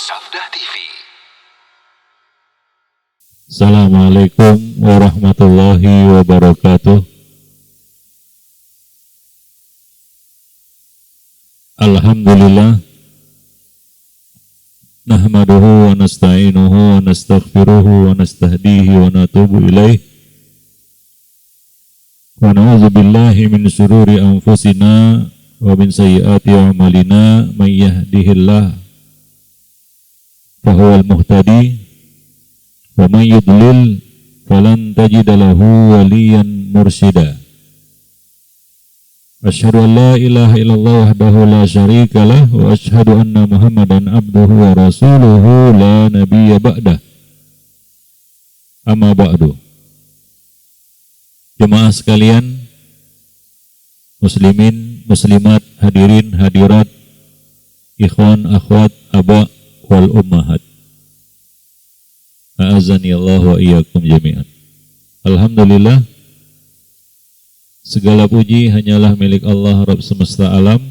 Sabda TV. Assalamualaikum warahmatullahi wabarakatuh. Alhamdulillah, nahmaduhu wa nasta'inuhu wa nastaghfiruhu wa nastahdihi wa natubu ilaih, wa na'udzu billahi min syururi anfusina wa min sayyiati a'malina, may yahdihillahu fahuwal muhtadi wa man yudlil falan tajida lahu waliyan mursyida. Asyhadu an la ilaha illallah wahdahu la syarika lah wa asyhadu anna Muhammadan abduhu wa rasuluhu la nabiyya ba'dah. Amma ba'du. Jemaah sekalian, muslimin, muslimat, hadirin, hadirat, ikhwan, akhwat, aba wal ummahat. A'azani Allah wa iyyakum jami'an. Alhamdulillah, segala puji hanyalah milik Allah Rabb semesta alam.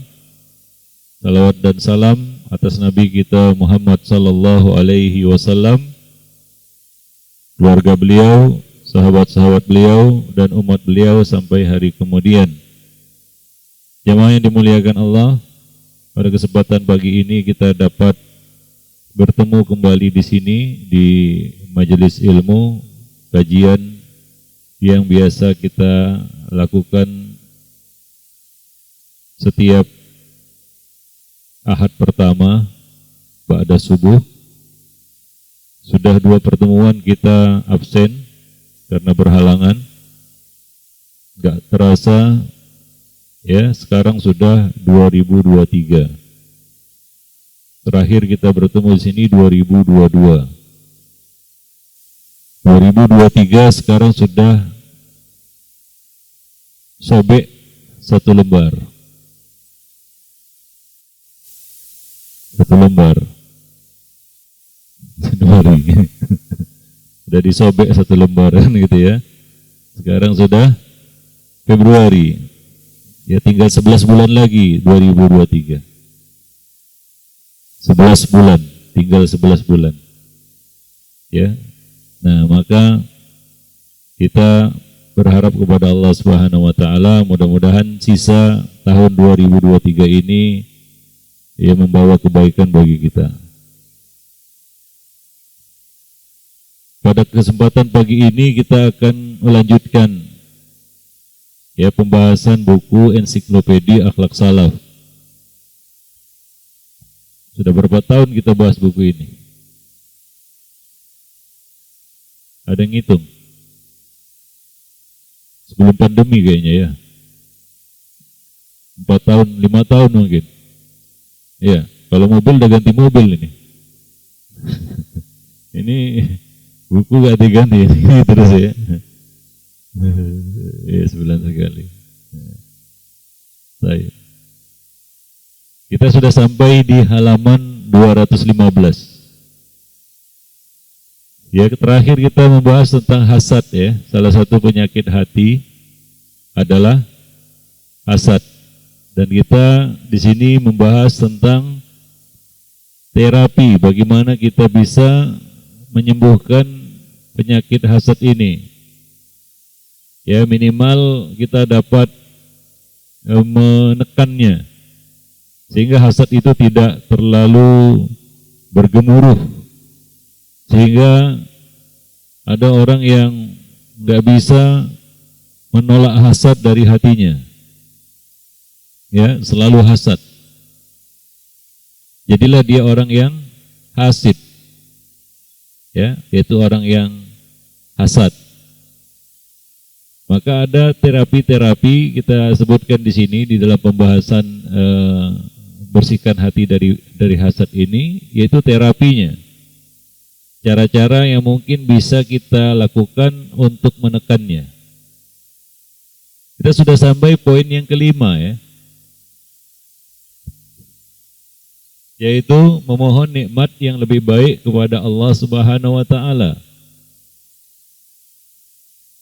Salawat dan salam atas Nabi kita Muhammad sallallahu alaihi wasallam, keluarga beliau, sahabat-sahabat beliau, dan umat beliau sampai hari kemudian. Jemaah yang dimuliakan Allah, pada kesempatan pagi ini kita dapat bertemu kembali di sini di majelis ilmu kajian yang biasa kita lakukan setiap Ahad pertama ba'da subuh. Sudah 2 pertemuan kita absen karena berhalangan. Gak terasa ya, sekarang sudah 2023. Terakhir kita bertemu di sini 2022. 2023 sekarang sudah sobek 1 lembar. 1 lembar. Januari. Sudah disobek 1 lembar kan gitu ya. Sekarang sudah Februari. Ya tinggal 11 bulan lagi 2023. 11 bulan, tinggal 11 bulan. Ya. Nah, maka kita berharap kepada Allah Subhanahu wa taala mudah-mudahan sisa tahun 2023 ini ya membawa kebaikan bagi kita. Pada kesempatan pagi ini kita akan melanjutkan ya pembahasan buku Ensiklopedia Akhlak Salaf. Sudah berapa tahun kita bahas buku ini? Ada yang ngitung? Sebelum pandemi kayaknya ya. 4 tahun, 5 tahun mungkin. Ya, kalau mobil udah ganti mobil ini. Ini buku gak diganti terus ya. Ya, sebulan sekali. Saya. Kita sudah sampai di halaman 215. Ya, terakhir kita membahas tentang hasad ya. Salah satu penyakit hati adalah hasad. Dan kita di sini membahas tentang terapi, bagaimana kita bisa menyembuhkan penyakit hasad ini. Ya, minimal kita dapat menekannya sehingga hasad itu tidak terlalu bergemuruh, sehingga ada orang yang nggak bisa menolak hasad dari hatinya, ya selalu hasad. Jadilah dia orang yang hasid, ya yaitu orang yang hasad. Maka ada terapi-terapi kita sebutkan di sini di dalam pembahasan bersihkan hati dari hasad ini, yaitu terapinya. Cara-cara yang mungkin bisa kita lakukan untuk menekannya. Kita sudah sampai poin yang kelima ya, yaitu memohon nikmat yang lebih baik kepada Allah Subhanahu wa taala.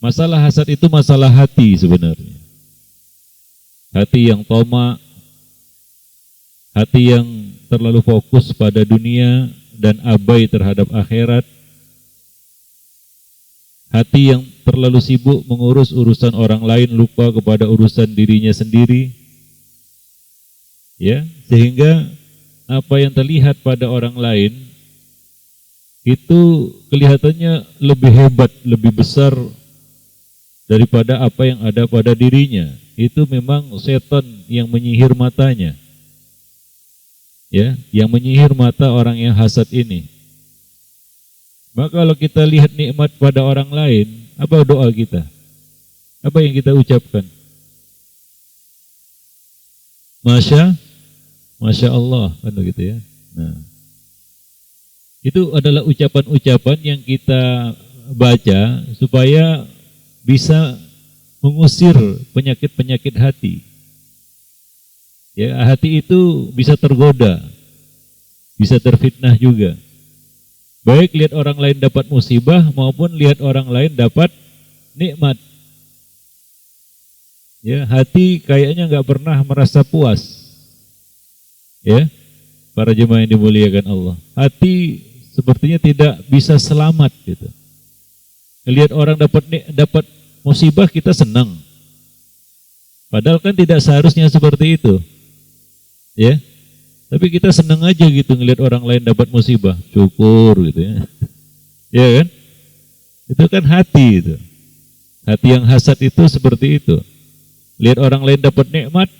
Masalah hasad itu masalah hati sebenarnya. Hati yang tamak, hati yang terlalu fokus pada dunia dan abai terhadap akhirat, hati yang terlalu sibuk mengurus urusan orang lain, lupa kepada urusan dirinya sendiri, ya, sehingga apa yang terlihat pada orang lain itu kelihatannya lebih hebat, lebih besar daripada apa yang ada pada dirinya. Itu memang setan yang menyihir matanya, ya, yang menyihir mata orang yang hasad ini. Maka kalau kita lihat nikmat pada orang lain, apa doa kita? Apa yang kita ucapkan? Masya Allah, kan begitu ya. Nah, itu adalah ucapan-ucapan yang kita baca supaya bisa mengusir penyakit-penyakit hati. Ya, hati itu bisa tergoda, bisa terfitnah juga. Baik lihat orang lain dapat musibah maupun lihat orang lain dapat nikmat. Ya, hati kayaknya nggak pernah merasa puas. Ya, para jemaah yang dimuliakan Allah. Hati sepertinya tidak bisa selamat gitu. Lihat orang dapat musibah kita senang. Padahal kan tidak seharusnya seperti itu. Ya. Tapi kita senang aja gitu ngelihat orang lain dapat musibah, syukur gitu ya. Ya kan? Itu kan hati itu. Hati yang hasad itu seperti itu. Lihat orang lain dapat nikmat,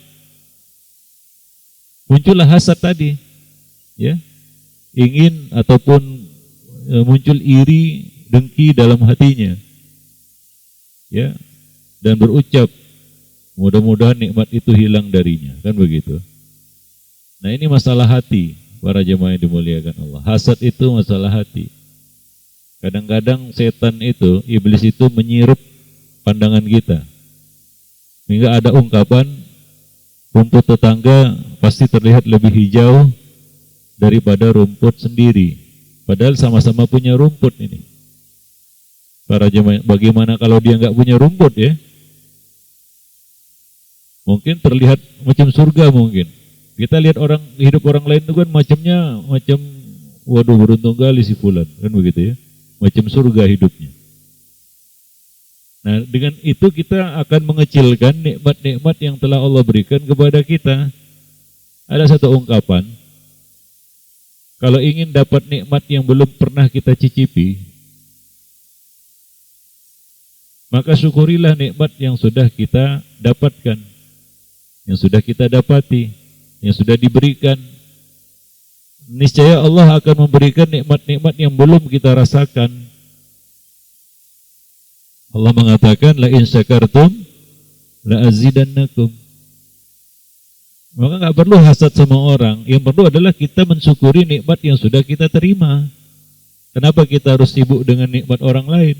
muncullah hasad tadi. Ya. Ingin ataupun muncul iri, dengki dalam hatinya, ya, dan berucap mudah-mudahan nikmat itu hilang darinya, kan begitu. Nah, ini masalah hati, para jemaah yang dimuliakan Allah. Hasad itu masalah hati. Kadang-kadang setan itu, iblis itu menyirup pandangan kita, hingga ada ungkapan rumput tetangga pasti terlihat lebih hijau daripada rumput sendiri. Padahal sama-sama punya rumput ini. Para jemaah, bagaimana kalau dia nggak punya rumput ya? Mungkin terlihat macam surga mungkin. Kita lihat orang hidup orang lain itu kan macam waduh beruntung kali si fulan, kan begitu ya? Macam surga hidupnya. Nah, dengan itu kita akan mengecilkan nikmat-nikmat yang telah Allah berikan kepada kita. Ada satu ungkapan, kalau ingin dapat nikmat yang belum pernah kita cicipi, maka syukurilah nikmat yang sudah kita dapatkan, yang sudah kita dapati, yang sudah diberikan. Niscaya Allah akan memberikan nikmat-nikmat yang belum kita rasakan. Allah mengatakan, la in syakartum la azidannakum. Maka nggak perlu hasad sama orang. Yang perlu adalah kita mensyukuri nikmat yang sudah kita terima. Kenapa kita harus sibuk dengan nikmat orang lain?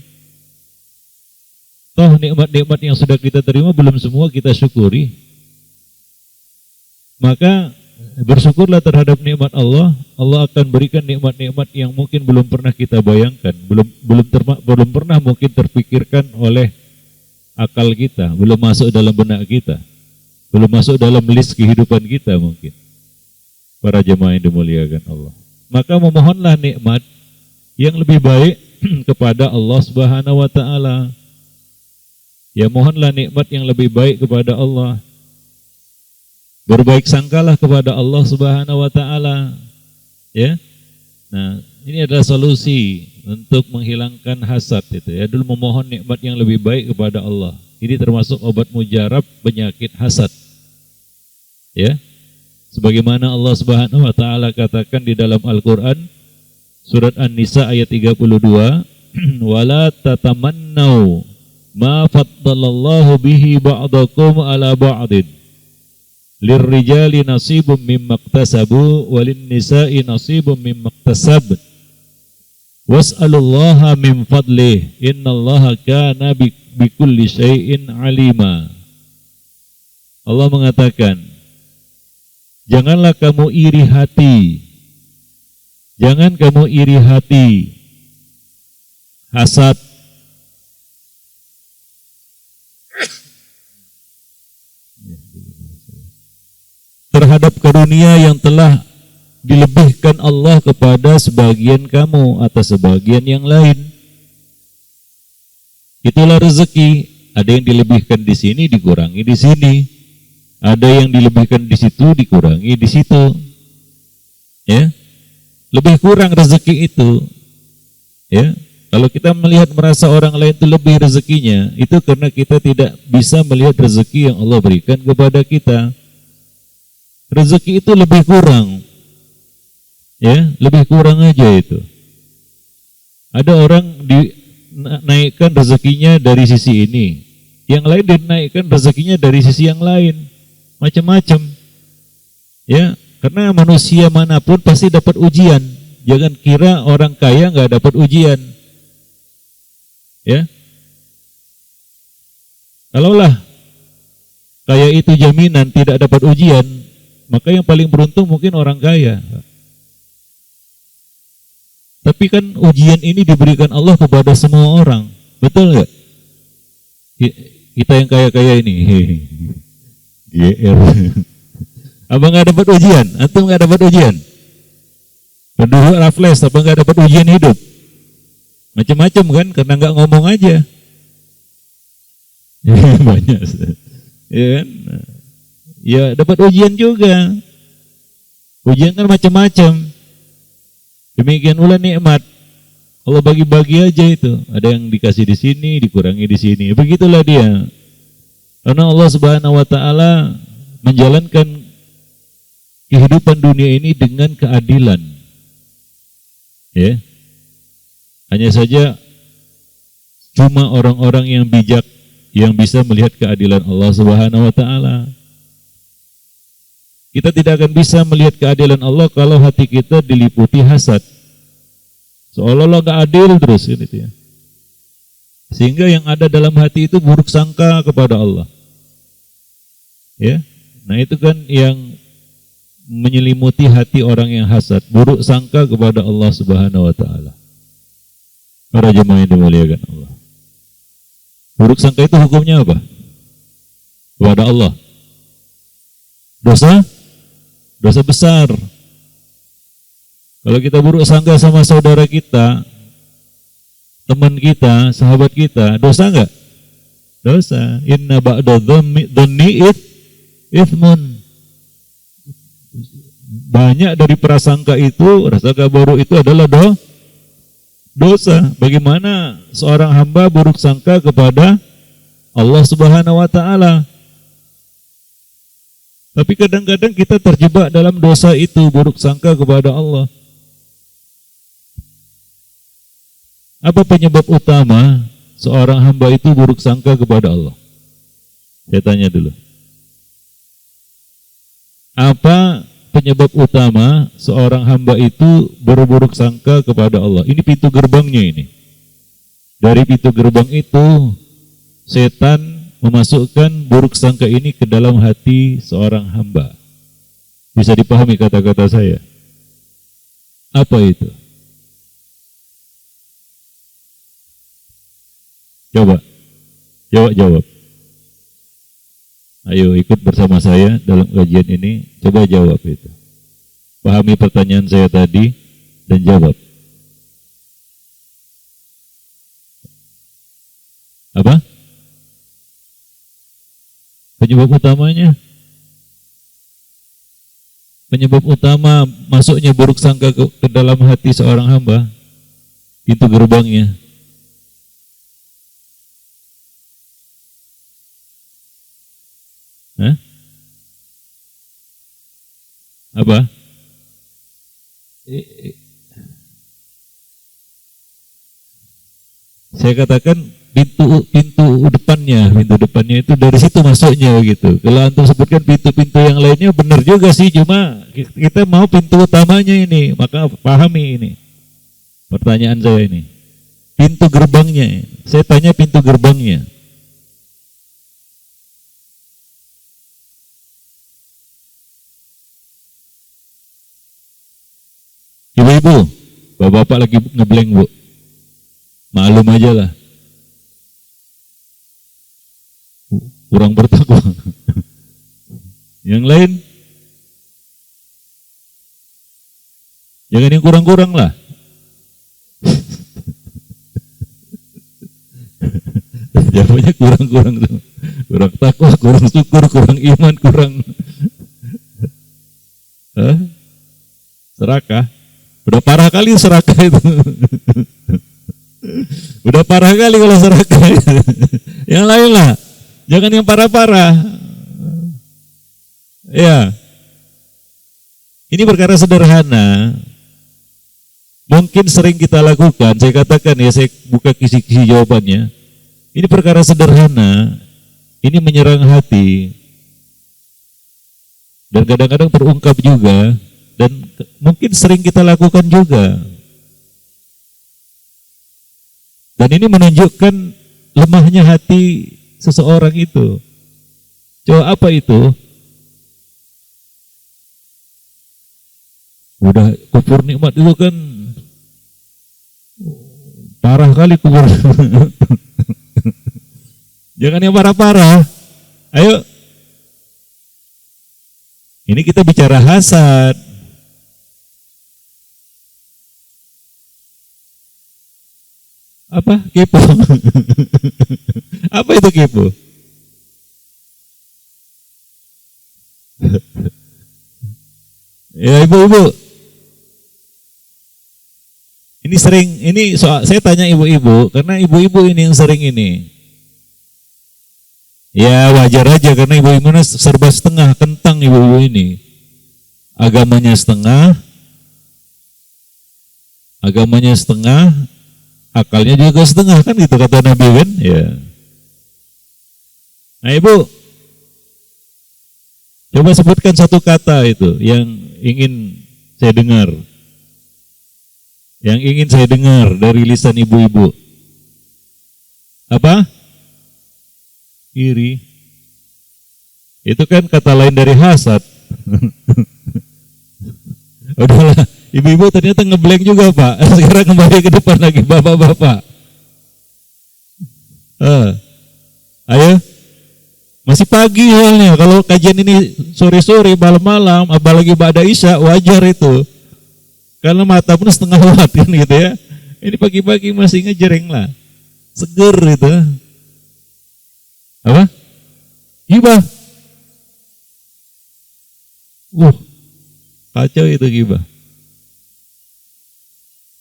Toh nikmat-nikmat yang sudah kita terima belum semua kita syukuri. Maka bersyukurlah terhadap nikmat Allah. Allah akan berikan nikmat-nikmat yang mungkin belum pernah kita bayangkan, belum pernah mungkin terpikirkan oleh akal kita, belum masuk dalam benak kita, belum masuk dalam list kehidupan kita mungkin. Para jemaah yang dimuliakan Allah. Maka memohonlah nikmat yang lebih baik kepada Allah Subhanahu wa taala. Ya, mohonlah nikmat yang lebih baik kepada Allah. Berbaik sangkalah kepada Allah Subhanahu wa taala. Ya. Nah, ini adalah solusi untuk menghilangkan hasad itu ya. Dulu memohon nikmat yang lebih baik kepada Allah. Ini termasuk obat mujarab penyakit hasad. Ya. Sebagaimana Allah Subhanahu wa taala katakan di dalam Al-Qur'an surat An-Nisa ayat 32, "Wala tatamannau ma faddalallahu bihi ba'dakum ala ba'din. Lirrijali nasibum mimma iktasabu walin nisa'i nasibum mimma iktasab. Was'alullaha min fadlih. Innallaha kana bikulli syai'in alima." Allah mengatakan, janganlah kamu iri hati. Jangan kamu iri hati. Hasad. Terhadap karunia yang telah dilebihkan Allah kepada sebagian kamu atas sebagian yang lain. Itulah rezeki. Ada yang dilebihkan di sini, dikurangi di sini. Ada yang dilebihkan di situ, dikurangi di situ. Ya, lebih kurang rezeki itu. Ya, kalau kita melihat merasa orang lain itu lebih rezekinya, itu karena kita tidak bisa melihat rezeki yang Allah berikan kepada kita. Rezeki itu lebih kurang. Ya, lebih kurang aja itu. Ada orang dinaikkan rezekinya dari sisi ini, yang lain dinaikkan rezekinya dari sisi yang lain, macam-macam. Ya, karena manusia manapun pasti dapat ujian. Jangan kira orang kaya nggak dapat ujian. Ya, kalaulah kaya itu jaminan tidak dapat ujian, maka yang paling beruntung mungkin orang kaya. Tapi kan ujian ini diberikan Allah kepada semua orang, betul nggak? Kita yang kaya-kaya ini, GR. Abang nggak dapat ujian, antum nggak dapat ujian. Penduduk Raffles, abang nggak dapat ujian hidup. Macam-macam kan, karena nggak ngomong aja. Banyak, ya kan? Ya dapat ujian juga. Ujian kan macam-macam. Demikian pula nikmat. Allah bagi-bagi aja itu. Ada yang dikasih di sini, dikurangi di sini. Begitulah dia. Karena Allah Subhanahu wa taala menjalankan kehidupan dunia ini dengan keadilan. Ya. Hanya saja cuma orang-orang yang bijak yang bisa melihat keadilan Allah Subhanahu wa taala. Kita tidak akan bisa melihat keadilan Allah kalau hati kita diliputi hasad. Seolah-olah gak adil terus gitu ya. Sehingga yang ada dalam hati itu buruk sangka kepada Allah. Ya. Nah, itu kan yang menyelimuti hati orang yang hasad, buruk sangka kepada Allah Subhanahu wa taala. Para jemaah yang dimuliakan Allah. Buruk sangka itu hukumnya apa? Kepada Allah. Dosa? Dosa besar. Kalau kita buruk sangka sama saudara kita, teman kita, sahabat kita, dosa enggak? Dosa. Inna ba'da dhanni ithmun. Banyak dari prasangka itu, prasangka buruk itu adalah dosa. Bagaimana seorang hamba buruk sangka kepada Allah Subhanahu wa taala? Tapi kadang-kadang kita terjebak dalam dosa itu, buruk sangka kepada Allah. Apa penyebab utama seorang hamba itu buruk sangka kepada Allah? Saya tanya dulu. Apa penyebab utama seorang hamba itu berburuk sangka kepada Allah? Ini pintu gerbangnya ini. Dari pintu gerbang itu, setan memasukkan buruk sangka ini ke dalam hati seorang hamba. Bisa dipahami kata-kata saya? Apa itu? Coba, jawab. Ayo ikut bersama saya dalam kajian ini, coba jawab itu. Pahami pertanyaan saya tadi dan jawab. Apa? Penyebab utamanya? Penyebab utama masuknya buruk sangka ke dalam hati seorang hamba, pintu gerbangnya. Hah? Apa? Saya katakan pintu depannya itu dari situ masuknya gitu. Kalau antum sebutkan pintu-pintu yang lainnya benar juga sih, cuma kita mau pintu utamanya ini, maka pahami ini. Pertanyaan saya ini. Pintu gerbangnya. Saya tanya pintu gerbangnya. Ibu-ibu, bapak-bapak lagi ngeblank, Bu. Maklum aja lah. Kurang bertakwa. Yang lain? Jangan yang kurang-kurang lah. Jawabannya kurang-kurang tuh. Kurang takwa, kurang syukur, kurang iman, kurang serakah. Udah parah kali serakah itu. Udah parah kali kalau serakah itu. Yang lain lah. Jangan yang parah-parah. Ya. Ini perkara sederhana. Mungkin sering kita lakukan. Saya katakan ya, saya buka kisi-kisi jawabannya. Ini perkara sederhana. Ini menyerang hati. Dan kadang-kadang terungkap juga. Dan mungkin sering kita lakukan juga. Dan ini menunjukkan lemahnya hati seseorang itu. Coba apa itu? Udah kufur nikmat itu kan parah kali kufur. Jangan yang parah-parah. Ayo. Ini kita bicara hasad. Apa? Kepo. Apa itu kepo? Ya ibu-ibu. Ini sering, ini soal, saya tanya ibu-ibu, karena ibu-ibu ini yang sering ini. Ya wajar aja, karena ibu-ibu serba setengah, kentang ibu-ibu ini. Agamanya setengah, akalnya juga setengah, kan gitu kata Nabi kan? Ya. Nah ibu, coba sebutkan satu kata itu yang ingin saya dengar. Yang ingin saya dengar dari lisan ibu-ibu. Apa? Iri. Itu kan kata lain dari hasad. Udahlah, ibu-ibu ternyata ngeblank juga Pak. Sekarang kembali ke depan lagi bapak-bapak. Ayo. Masih pagi halnya. Kalau kajian ini sore-sore, malam-malam, apalagi ba'da isya, wajar itu. Karena mata pun setengah watt kan gitu ya. Ini pagi-pagi masih ngejereng lah. Seger itu. Apa? Gibah. Kacau itu gibah.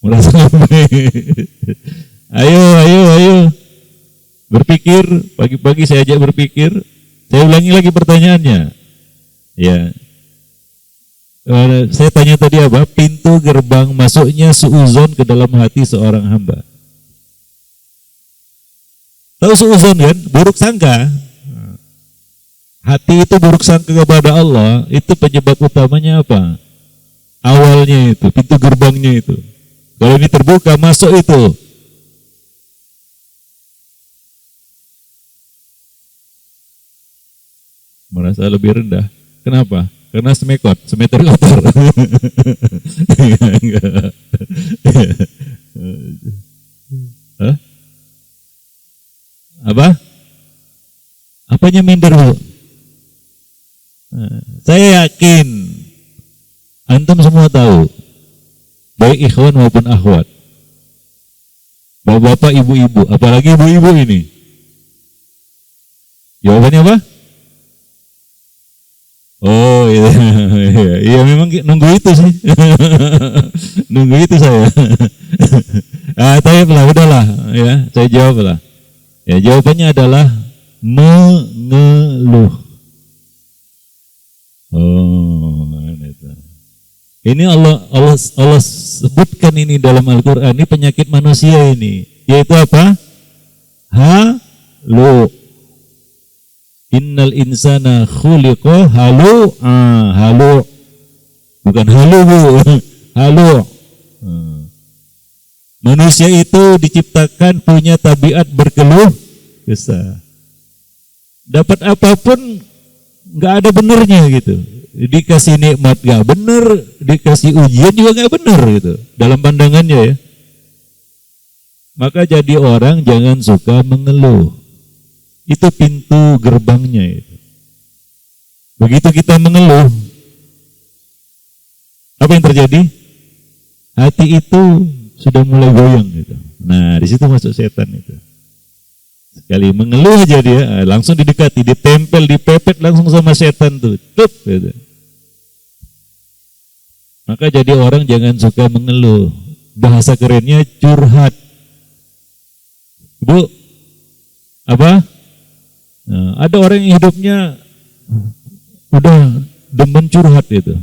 Merasa Ayo. Berpikir, pagi-pagi saya ajak berpikir. Saya ulangi lagi pertanyaannya. Ya. Saya tanya tadi apa? Pintu gerbang masuknya suuzon ke dalam hati seorang hamba. Tahu suuzon kan? Buruk sangka. Hati itu buruk sangka kepada Allah. Itu penyebab utamanya apa? Awalnya itu, pintu gerbangnya itu. Kalau ini terbuka, masuk itu. Merasa lebih rendah. Kenapa? Karena semeter kotor. Apa? Apanya minder Bu? Saya yakin antum semua tahu, baik ikhwan maupun akhwat, bapak-bapak, ibu-ibu, apalagi ibu-ibu ini. Jawabannya apa? Oh iya memang nunggu itu sih. Nunggu itu saya. Tapi lah udahlah ya, saya jawab lah. Ya jawabannya adalah mengeluh. Ini Allah sebutkan ini dalam Al-Qur'an, ini penyakit manusia ini, yaitu apa? Halu. Innal insana khuliqa halu. Bukan halu Bu. Halu. Manusia itu diciptakan punya tabiat berkeluh kesah. Dapat apapun nggak ada benernya gitu. Dikasih nikmat nggak bener, dikasih ujian juga nggak bener gitu. Dalam pandangannya ya. Maka jadi orang jangan suka mengeluh. Itu pintu gerbangnya itu. Begitu kita mengeluh, apa yang terjadi? hati itu sudah mulai goyang gitu. Nah, di situ masuk setan itu. Sekali mengeluh aja dia, langsung didekati, ditempel, dipepet langsung sama setan tuh. Tup, gitu. Maka jadi orang jangan suka mengeluh. Bahasa kerennya curhat. Bu, apa? Nah, ada orang yang hidupnya udah demen curhat itu.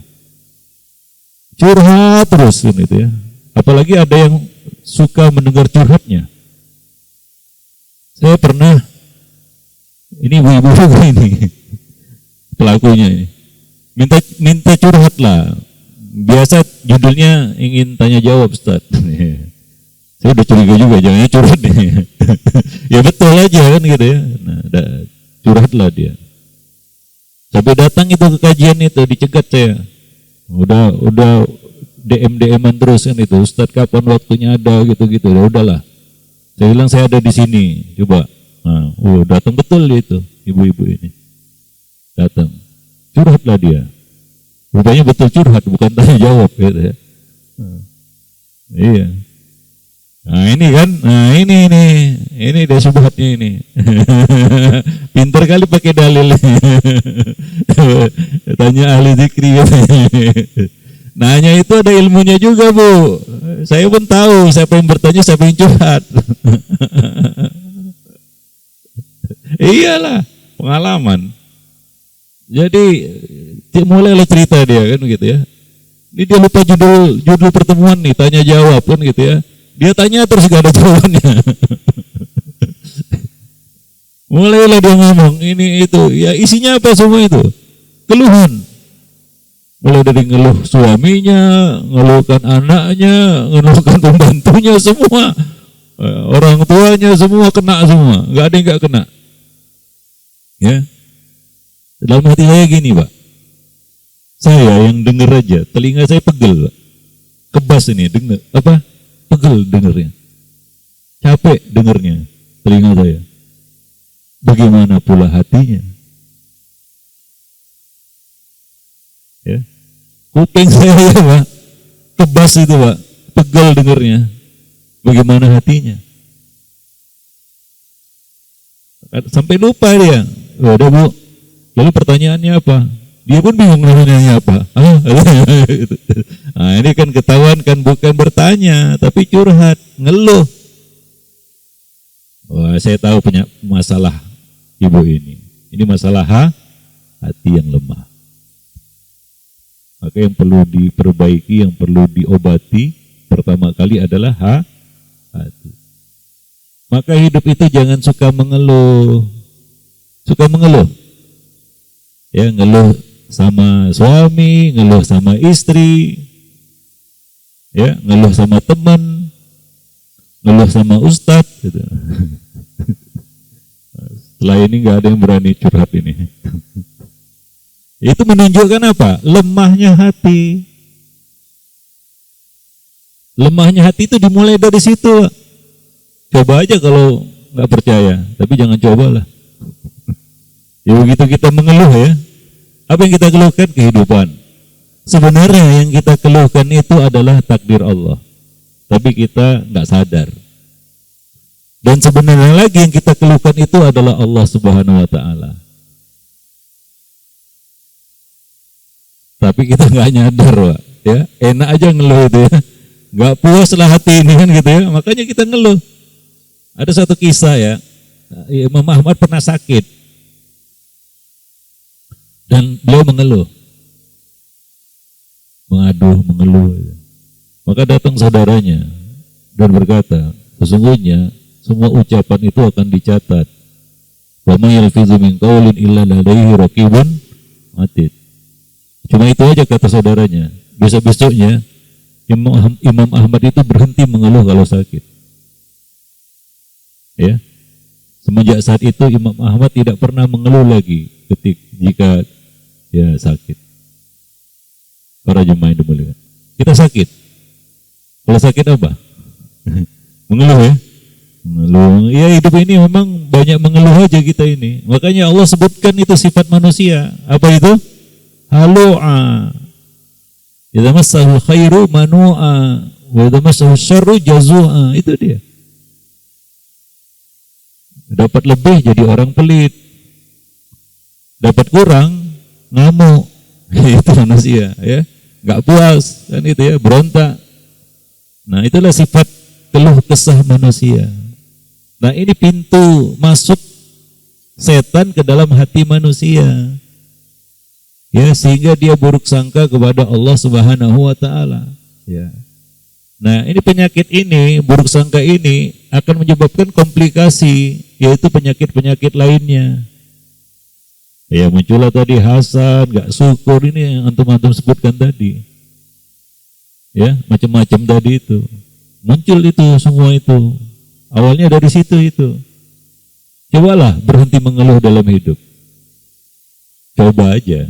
Curhat terus gitu ya. Apalagi ada yang suka mendengar curhatnya. Saya pernah, ini ibu-ibu ini pelakunya ini, minta curhat lah. Biasa judulnya ingin tanya jawab, Ustaz. Saya udah curiga juga, jangan curhat nih. Ya betul aja kan gitu ya. Nah, curhatlah dia. Sampai datang itu ke kajian itu, dicegat saya. Udah DM-an terus kan itu, Ustaz kapan waktunya ada gitu-gitu. Ya udahlah. Saya bilang saya ada di sini, coba. Nah, datang betul itu ibu-ibu ini. Datang. Curhatlah dia. Rupanya betul curhat, bukan tanya jawab gitu ya. Iya. Nah ini kan, ini dia subhatnya ini. Pintar kali pakai dalil. Tanya ahli zikri. Nanya itu ada ilmunya juga, Bu. Saya pun tahu siapa yang bertanya, siapa yang curhat. Iyalah, pengalaman. Jadi mulailah cerita dia kan gitu ya. Ini dia lupa judul pertemuan nih, tanya jawab kan gitu ya. Dia tanya terus gak ada jawabannya. Mulailah dia ngomong ini itu, ya isinya apa semua itu? Keluhan. Mulai dari ngeluh suaminya, ngeluhkan anaknya, ngeluhkan pembantunya semua. Orang tuanya semua kena semua, nggak ada yang nggak kena. Ya. Dalam hati saya gini, Pak. Saya yang denger aja, telinga saya pegel, Pak. Kebas ini, denger apa? Pegel dengernya. Capek dengernya, telinga saya. Bagaimana pula hatinya? Ya. Kuping saya ya, Pak. Kebas itu, Pak. Pegel dengernya. Bagaimana hatinya? Sampai lupa dia. Udah, Bu. Lalu pertanyaannya apa? Dia pun bingung nanya apa. Nah, ini kan ketahuan kan bukan bertanya, tapi curhat, ngeluh. Wah, saya tahu punya masalah ibu ini. Ini masalah hati yang lemah. Maka yang perlu diperbaiki, yang perlu diobati pertama kali adalah hati. Maka hidup itu jangan suka mengeluh. Suka mengeluh. Ya, ngeluh sama suami, ngeluh sama istri, ya, ngeluh sama teman, ngeluh sama ustadz gitu. Setelah ini nggak ada yang berani curhat ini. Itu menunjukkan apa? Lemahnya hati. Lemahnya hati itu dimulai dari situ. Coba aja kalau nggak percaya, tapi jangan cobalah. Ya begitu kita mengeluh ya, apa yang kita keluhkan? Kehidupan. Sebenarnya yang kita keluhkan itu adalah takdir Allah, tapi kita nggak sadar. Dan sebenarnya lagi yang kita keluhkan itu adalah Allah Subhanahu Wa Taala. Tapi kita nggak nyadar, Pak. Ya, enak aja ngeluh itu ya, nggak puas lah hati ini kan gitu ya, makanya kita ngeluh. Ada satu kisah ya, Imam Ahmad pernah sakit dan beliau mengeluh, mengeluh. Maka datang saudaranya dan berkata, sesungguhnya semua ucapan itu akan dicatat. Wa may yalfizu min qaulin illa ladaihi raqibun atid. Cuma itu aja kata saudaranya. Besok-besoknya Imam Ahmad itu berhenti mengeluh kalau sakit. Ya. Semenjak saat itu Imam Ahmad tidak pernah mengeluh lagi jika ya sakit. Para jemaah yang dimuliakan. Kita sakit. Kalau sakit apa? Mengeluh ya. Mengeluh. Ya hidup ini memang banyak mengeluh aja kita ini. Makanya Allah sebutkan itu sifat manusia. Apa itu? Halu'a. Idza massahul khairu manu'a wa idza massahu syarru jazua. Itu dia. Dapat lebih jadi orang pelit. Dapat kurang ngamuk. Itu manusia, ya. Enggak puas kan itu ya, berontak. Nah, itulah sifat keluh kesah manusia. Nah, ini pintu masuk setan ke dalam hati manusia. Ya, sehingga dia buruk sangka kepada Allah Subhanahu wa taala, ya. Nah, ini penyakit ini, buruk sangka ini akan menyebabkan komplikasi, yaitu penyakit-penyakit lainnya. Ya, muncullah tadi hasad, enggak syukur, ini yang antum-antum sebutkan tadi. Ya, macam-macam tadi itu. Muncul itu semua itu. Awalnya dari situ itu. Cobalah berhenti mengeluh dalam hidup. Coba aja.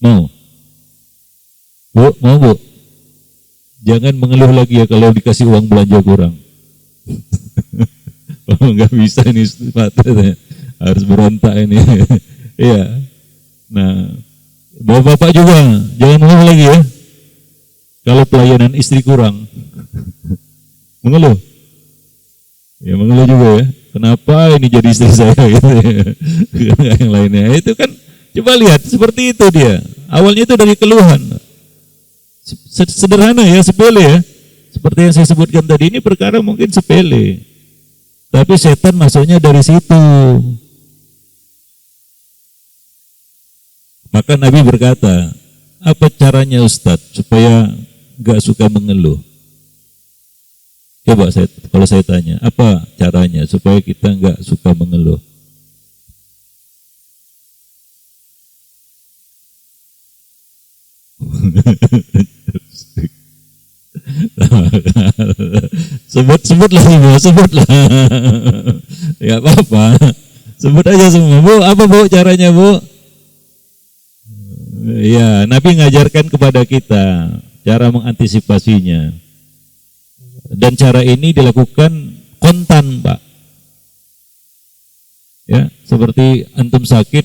Mau? Bu? Jangan mengeluh lagi ya kalau dikasih uang belanja kurang. Oh, nggak bisa ini sepatutnya. Harus berontak ini. Iya. Nah, bapak-bapak juga jangan mengeluh lagi ya. Kalau pelayanan istri kurang. Mengeluh. Ya mengeluh juga ya. Kenapa ini jadi istri saya gitu ya. Yang lainnya. Itu kan coba lihat, seperti itu dia. Awalnya itu dari keluhan. Sederhana ya, sepele ya. Seperti yang saya sebutkan tadi, ini perkara mungkin sepele. Tapi setan masuknya dari situ. Maka Nabi berkata, apa caranya Ustadz supaya gak suka mengeluh? Coba kalau saya tanya, apa caranya supaya kita gak suka mengeluh? Sebutlah semua, sebutlah. Ya apa-apa. Sebut aja semua. Bu, apa Bu caranya Bu? Ya, Nabi ngajarkan kepada kita cara mengantisipasinya. Dan cara ini dilakukan kontan, Pak. Ya, seperti antum sakit,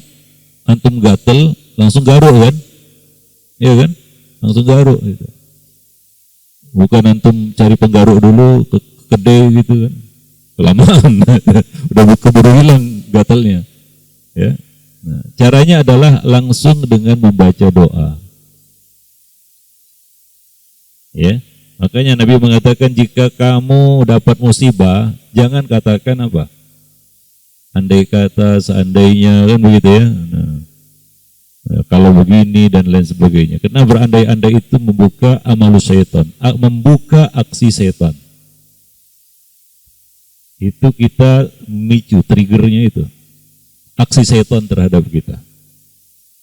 antum gatel, langsung garuk kan? Iya kan? Langsung garuk gitu. Bukan antum cari penggaruk dulu ke kedai gitu kan. Kelamaan. Udah keburu hilang gatelnya. Ya. Nah, caranya adalah langsung dengan membaca doa. Ya. Makanya Nabi mengatakan jika kamu dapat musibah, jangan katakan apa? Andai kata, seandainya, kan begitu ya. Nah, kalau begini dan lain sebagainya. Karena berandai-andai itu membuka amalus syaitan, membuka aksi setan. Itu kita memicu, triggernya itu. Aksi setan terhadap kita.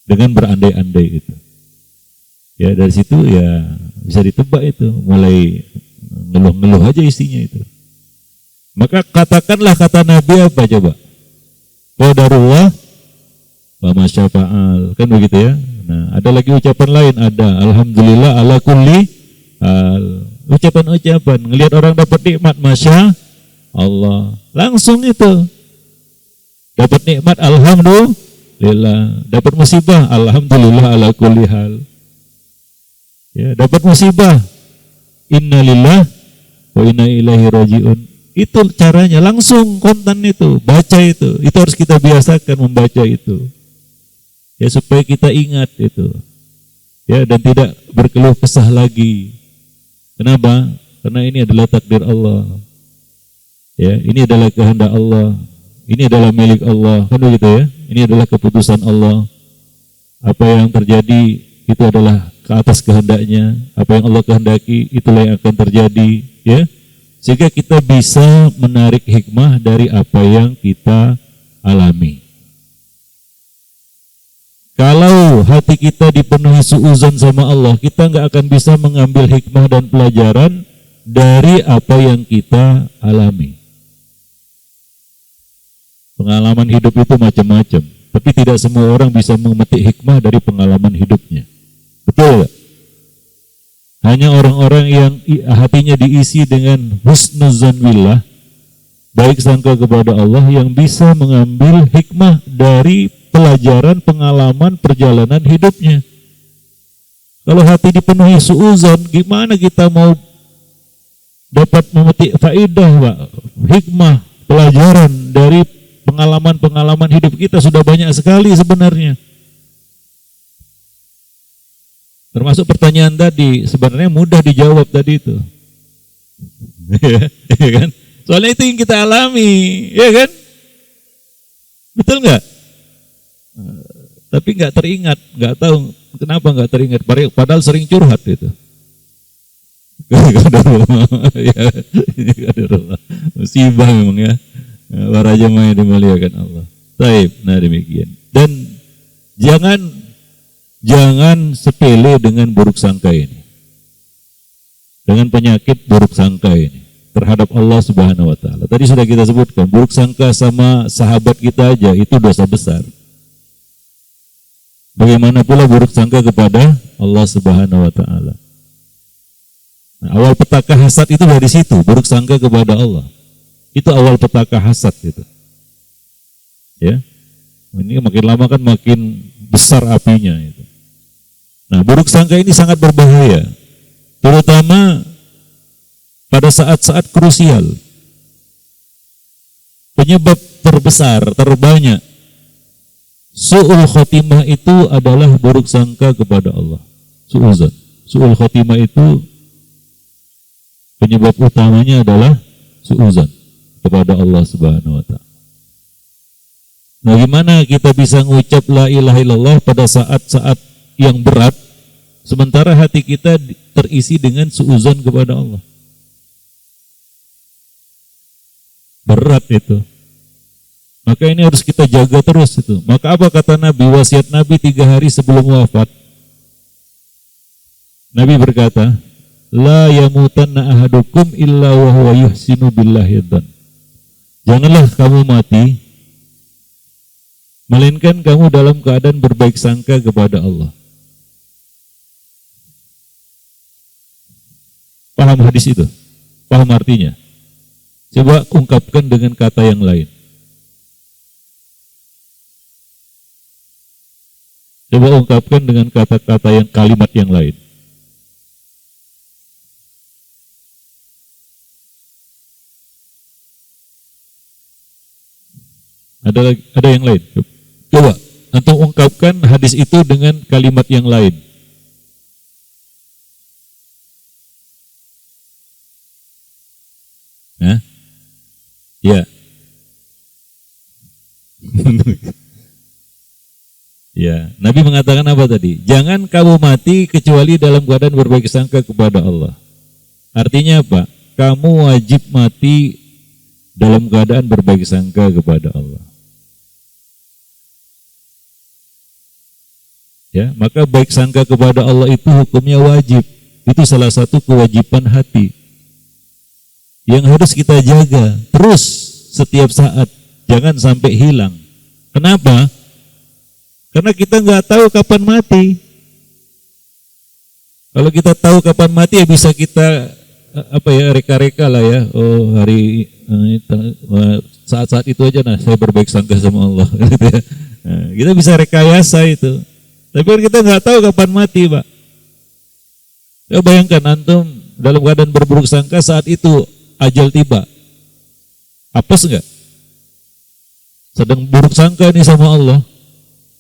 Dengan berandai-andai itu. Ya dari situ ya bisa ditebak itu. Mulai ngeluh-ngeluh aja isinya itu. Maka katakanlah kata Nabi apa coba? Qadarullah wa masyafa'al. Kan begitu ya. Nah ada lagi ucapan lain. Ada alhamdulillah ala kulli hal. Ucapan-ucapan. Ngelihat orang dapat nikmat masya Allah. Langsung itu. Dapat nikmat alhamdulillah. Dapat musibah alhamdulillah ala kulli hal. Ya, dapat musibah innalillah wa inna ilaihi rajiun. Itu caranya langsung kontan itu, baca itu. Itu harus kita biasakan membaca itu. Ya supaya kita ingat itu. Ya dan tidak berkeluh kesah lagi. Kenapa? Karena ini adalah takdir Allah. Ya, ini adalah kehendak Allah. Ini adalah milik Allah. Kan begitu ya? Ini adalah keputusan Allah. Apa yang terjadi itu adalah ke atas kehendaknya. Apa yang Allah kehendaki itulah yang akan terjadi, ya. Sehingga kita bisa menarik hikmah dari apa yang kita alami. Kalau hati kita dipenuhi suuzon sama Allah, kita nggak akan bisa mengambil hikmah dan pelajaran dari apa yang kita alami. Pengalaman hidup itu macam-macam, tapi tidak semua orang bisa memetik hikmah dari pengalaman hidupnya. Betul gak? Hanya orang-orang yang hatinya diisi dengan husnuzan billah, baik sangka kepada Allah, yang bisa mengambil hikmah dari pelajaran, pengalaman, perjalanan hidupnya. Kalau hati dipenuhi suuzon, gimana kita mau dapat memetik faidah, Pak, hikmah, pelajaran dari pengalaman-pengalaman hidup kita sudah banyak sekali sebenarnya. Termasuk pertanyaan tadi, sebenarnya mudah dijawab tadi itu. Ya kan? Soalnya itu yang kita alami, ya kan? Betul nggak? Tapi nggak teringat, nggak tahu kenapa nggak teringat. Padahal sering curhat itu. Musibah memang ya. Para jemaah yang dimuliakan Allah. Baik, nah demikian. Dan jangan sepele dengan buruk sangka ini. Dengan penyakit buruk sangka ini terhadap Allah Subhanahu wa taala. Tadi sudah kita sebutkan, buruk sangka sama sahabat kita aja itu dosa besar. Bagaimana pula buruk sangka kepada Allah Subhanahu wa taala. Nah, awal petaka hasad itu dari situ, buruk sangka kepada Allah. Itu awal petaka hasad itu. Ya. Ini makin lama kan makin besar apinya itu. Nah, buruk sangka ini sangat berbahaya. Terutama pada saat-saat krusial. Penyebab terbesar, terbanyak su'ul khotimah itu adalah buruk sangka kepada Allah. Su'uzan. Su'ul khotimah itu penyebab utamanya adalah su'uzan kepada Allah Subhanahu wa taala. Nah, gimana kita bisa mengucap la ilaha illallah pada saat-saat yang berat sementara hati kita terisi dengan su'uzan kepada Allah? Berat itu. Maka ini harus kita jaga terus itu. Maka apa kata Nabi, wasiat Nabi 3 hari sebelum wafat? Nabi berkata, la yamutanna ahadukum illa wa huwa yuhsinu billahi dzan. Janganlah kamu mati melainkan kamu dalam keadaan berbaik sangka kepada Allah. Paham hadis itu? Paham artinya? Coba ungkapkan dengan kata yang lain. Coba ungkapkan dengan kata-kata yang kalimat yang lain. Ada yang lain? Coba antum ungkapkan hadis itu dengan kalimat yang lain. Hah? Ya. Ya, Nabi mengatakan apa tadi? Jangan kamu mati kecuali dalam keadaan berbaik sangka kepada Allah. Artinya apa? Kamu wajib mati dalam keadaan berbaik sangka kepada Allah. Ya, maka baik sangka kepada Allah itu hukumnya wajib. Itu salah satu kewajiban hati yang harus kita jaga terus setiap saat. Jangan sampai hilang. Kenapa? Karena kita nggak tahu kapan mati. Kalau kita tahu kapan mati ya bisa kita reka-reka lah ya. Oh, hari saat-saat itu aja saya berbaik sangka sama Allah. Gitu ya. Nah, kita bisa rekayasa itu. Tapi kita nggak tahu kapan mati, Pak. Ya, bayangkan antum dalam keadaan berburuk sangka saat itu ajal tiba. Apes nggak? Sedang buruk sangka nih sama Allah.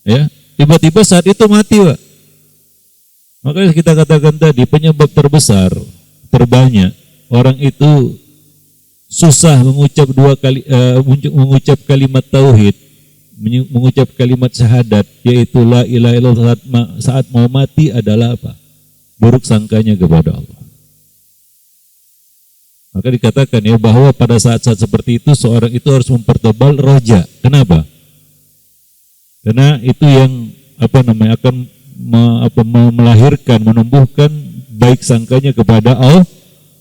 Ya, tiba-tiba saat itu mati, Pak. Makanya kita katakan tadi penyebab terbesar, terbanyak orang itu susah mengucap mengucap kalimat tauhid, mengucap kalimat syahadat, yaitu la ilaha illallah saat mau mati adalah apa? Buruk sangkanya kepada Allah. Maka dikatakan ya bahwa pada saat-saat seperti itu seorang itu harus mempertebal roja. Kenapa? Karena itu yang akan melahirkan, menumbuhkan baik sangkanya kepada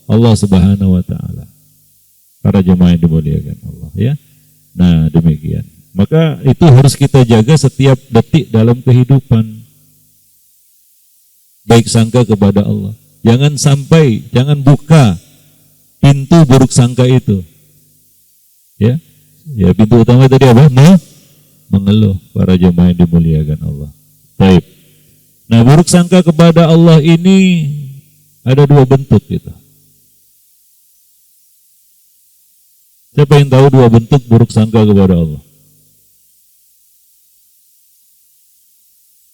Allah Subhanahu wa taala. Para jemaah yang dimuliakan Allah ya. Nah, demikian. Maka itu harus kita jaga setiap detik dalam kehidupan. Baik sangka kepada Allah. Jangan buka pintu buruk sangka itu. Ya. Ya, pintu utama tadi apa? Mengeluh. Para jemaah yang dimuliakan Allah. Baik. Nah, buruk sangka kepada Allah ini ada 2 bentuk gitu. Siapa yang tahu dua bentuk buruk sangka kepada Allah?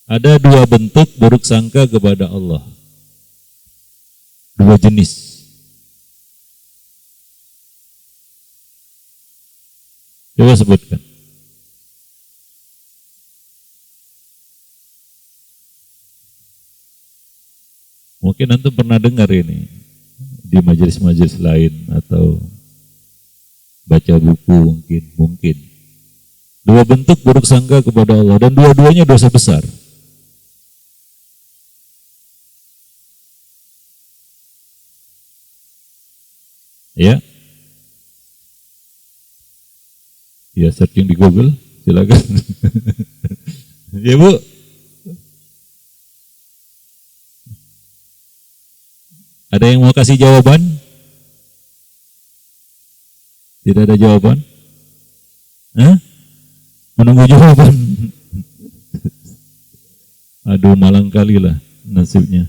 Ada dua bentuk buruk sangka kepada Allah. Dua jenis. Coba sebutkan. Mungkin antum pernah dengar ini di majelis-majelis lain atau baca buku mungkin. Dua bentuk buruk sangka kepada Allah dan dua-duanya dosa besar. Ya. Ya, searching di Google, silakan. Ya, Bu. Ada yang mau kasih jawaban? Tidak ada jawaban? Hah? Menunggu jawaban. Aduh, malang kali lah nasibnya.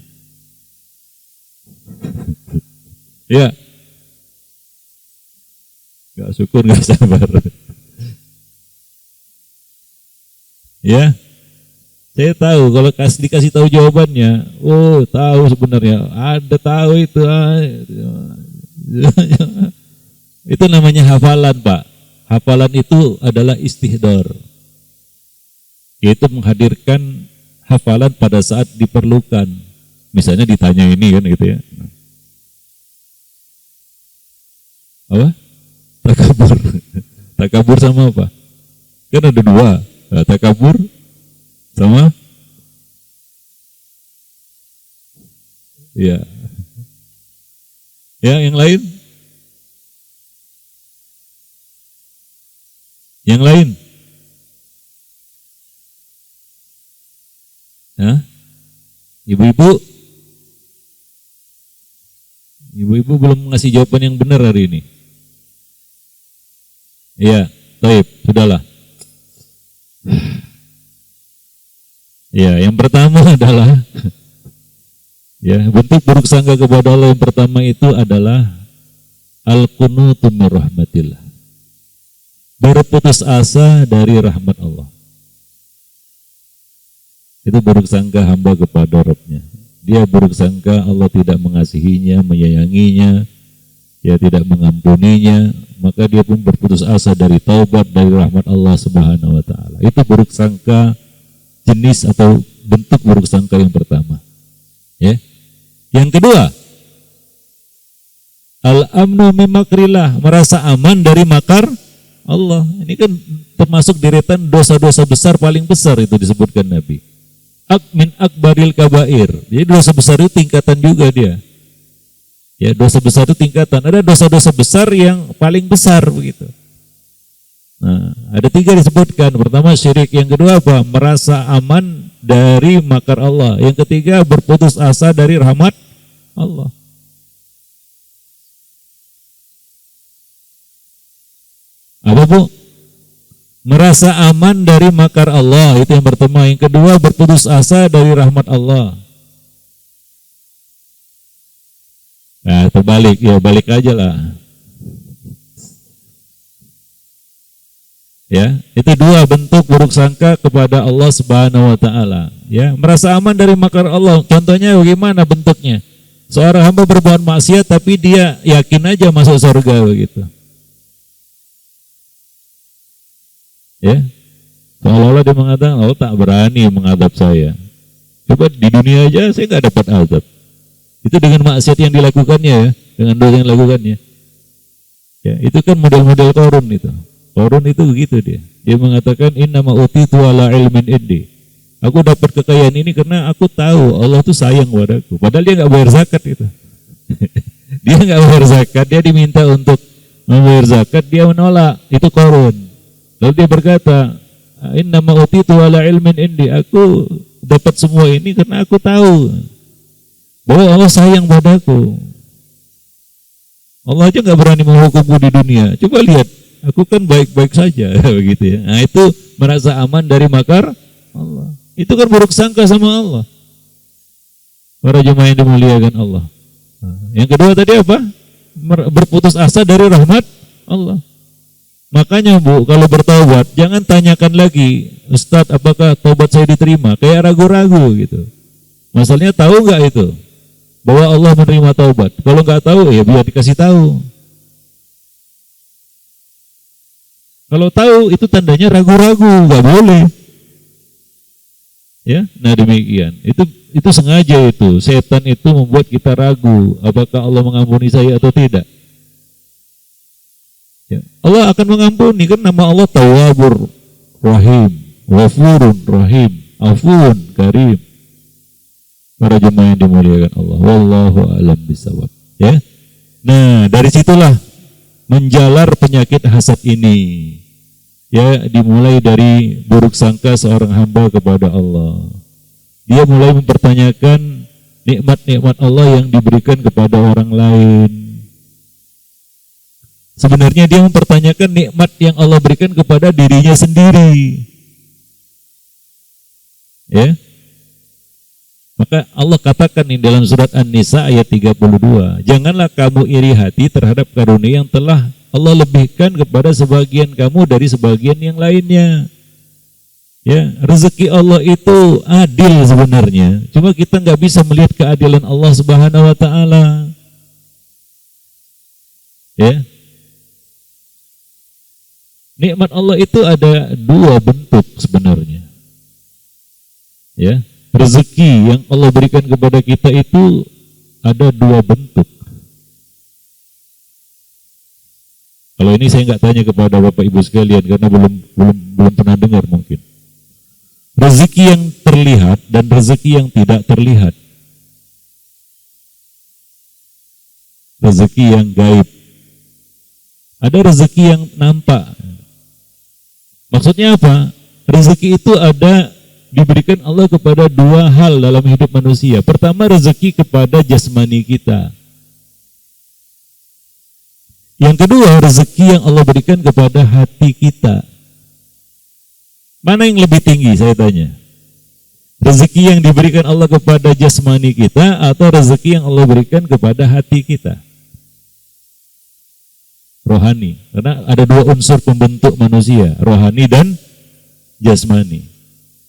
Ya. Gak syukur, gak sabar. Ya. Saya tahu kalau dikasih tahu jawabannya, oh tahu sebenarnya, ada tahu itu. Itu namanya hafalan, Pak. Hafalan itu adalah istihdar. Yaitu menghadirkan hafalan pada saat diperlukan. Misalnya ditanya ini kan gitu ya. Apa? Takabur. Takabur sama apa? Kan ada dua. Takabur sama ya. Ya, yang lain? Yang lain? Hah? Ibu-ibu? Ibu-ibu belum ngasih jawaban yang benar hari ini. Iya, baik, sudahlah. Ya, yang pertama adalah ya, bentuk buruk sangka kepada Allah yang pertama itu adalah al-qunutu min rahmatillah. Berputus asa dari rahmat Allah. Itu buruk sangka hamba kepada Rabb-nya. Dia buruk sangka Allah tidak mengasihinya, menyayanginya, ya tidak mengampuninya, maka dia pun berputus asa dari taubat dari rahmat Allah Subhanahu wa taala. Itu buruk sangka jenis atau bentuk buruk sangka yang pertama. Ya. Yang kedua, al-amnu min makrillah, merasa aman dari makar Allah. Ini kan termasuk deretan dosa-dosa besar paling besar itu disebutkan Nabi. Min akbaril kabair. Jadi dosa besar itu tingkatan juga dia. Ya, dosa besar itu tingkatan. Ada dosa-dosa besar yang paling besar begitu. Nah, ada tiga disebutkan. Pertama syirik, yang kedua apa? Merasa aman dari makar Allah. Yang ketiga berputus asa dari rahmat Allah. Apa, Bu? Merasa aman dari makar Allah, itu yang pertama. Yang kedua berputus asa dari rahmat Allah. Nah, terbalik, ya balik aja lah. Ya, itu dua bentuk buruk sangka kepada Allah Subhanahu wa taala. Ya, merasa aman dari makar Allah. Contohnya bagaimana bentuknya? Seorang hamba berbuat maksiat tapi dia yakin aja masuk surga begitu. Ya. Seolah-olah dia mengatakan, "Allah tak berani mengadab saya. Coba di dunia aja saya enggak dapat azab." Itu dengan maksiat yang dilakukannya ya, dengan dosa yang dilakukannya. Ya, itu kan model-model Qarun itu. Qarun itu begitu dia. Dia mengatakan innama utitu ala ilmin indi. Aku dapat kekayaan ini karena aku tahu Allah itu sayang padaku. Padahal dia nggak bayar zakat itu. Dia nggak bayar zakat, dia diminta untuk membayar zakat, dia menolak. Itu Qarun. Lalu dia berkata, innama utitu ala ilmin indi. Aku dapat semua ini karena aku tahu bahwa Allah sayang padaku. Allah aja nggak berani menghukumku di dunia. Coba lihat. Aku kan baik-baik saja, begitu ya. Nah, itu merasa aman dari makar Allah. Itu kan buruk sangka sama Allah. Para jemaah yang dimuliakan Allah. Nah, yang kedua tadi apa? Berputus asa dari rahmat Allah. Makanya Bu, kalau bertaubat jangan tanyakan lagi, Ustadz apakah taubat saya diterima? Kayak ragu-ragu gitu. Masalahnya tahu nggak itu bahwa Allah menerima taubat? Kalau nggak tahu ya biar dikasih tahu. Kalau tahu itu tandanya ragu-ragu, nggak boleh. Ya, nah demikian. Itu sengaja itu. Setan itu membuat kita ragu apakah Allah mengampuni saya atau tidak. Ya. Allah akan mengampuni kan nama Allah Tawwabur Rahim, Ghafurun Rahim, Afuun Karim. Para jemaah yang dimuliakan Allah. Wallahu a'lam bishawab. Ya. Nah, dari situlah menjalar penyakit hasad ini. Ya, dimulai dari buruk sangka seorang hamba kepada Allah. Dia mulai mempertanyakan nikmat-nikmat Allah yang diberikan kepada orang lain. Sebenarnya dia mempertanyakan nikmat yang Allah berikan kepada dirinya sendiri. Ya. Maka Allah katakan di dalam surat An-Nisa ayat 32, janganlah kamu iri hati terhadap karunia yang telah Allah lebihkan kepada sebagian kamu dari sebagian yang lainnya. Ya, rezeki Allah itu adil sebenarnya. Cuma kita nggak bisa melihat keadilan Allah Subhanahu wa taala. Ya. Nikmat Allah itu ada dua bentuk sebenarnya. Ya, rezeki yang Allah berikan kepada kita itu ada dua bentuk. Kalau ini saya nggak tanya kepada Bapak Ibu sekalian karena belum pernah dengar mungkin. Rezeki yang terlihat dan rezeki yang tidak terlihat. Rezeki yang gaib. Ada rezeki yang nampak. Maksudnya apa? Rezeki itu ada diberikan Allah kepada dua hal dalam hidup manusia. Pertama, rezeki kepada jasmani kita. Yang kedua, rezeki yang Allah berikan kepada hati kita. Mana yang lebih tinggi, saya tanya? Rezeki yang diberikan Allah kepada jasmani kita atau rezeki yang Allah berikan kepada hati kita? Rohani, karena ada dua unsur pembentuk manusia, rohani dan jasmani.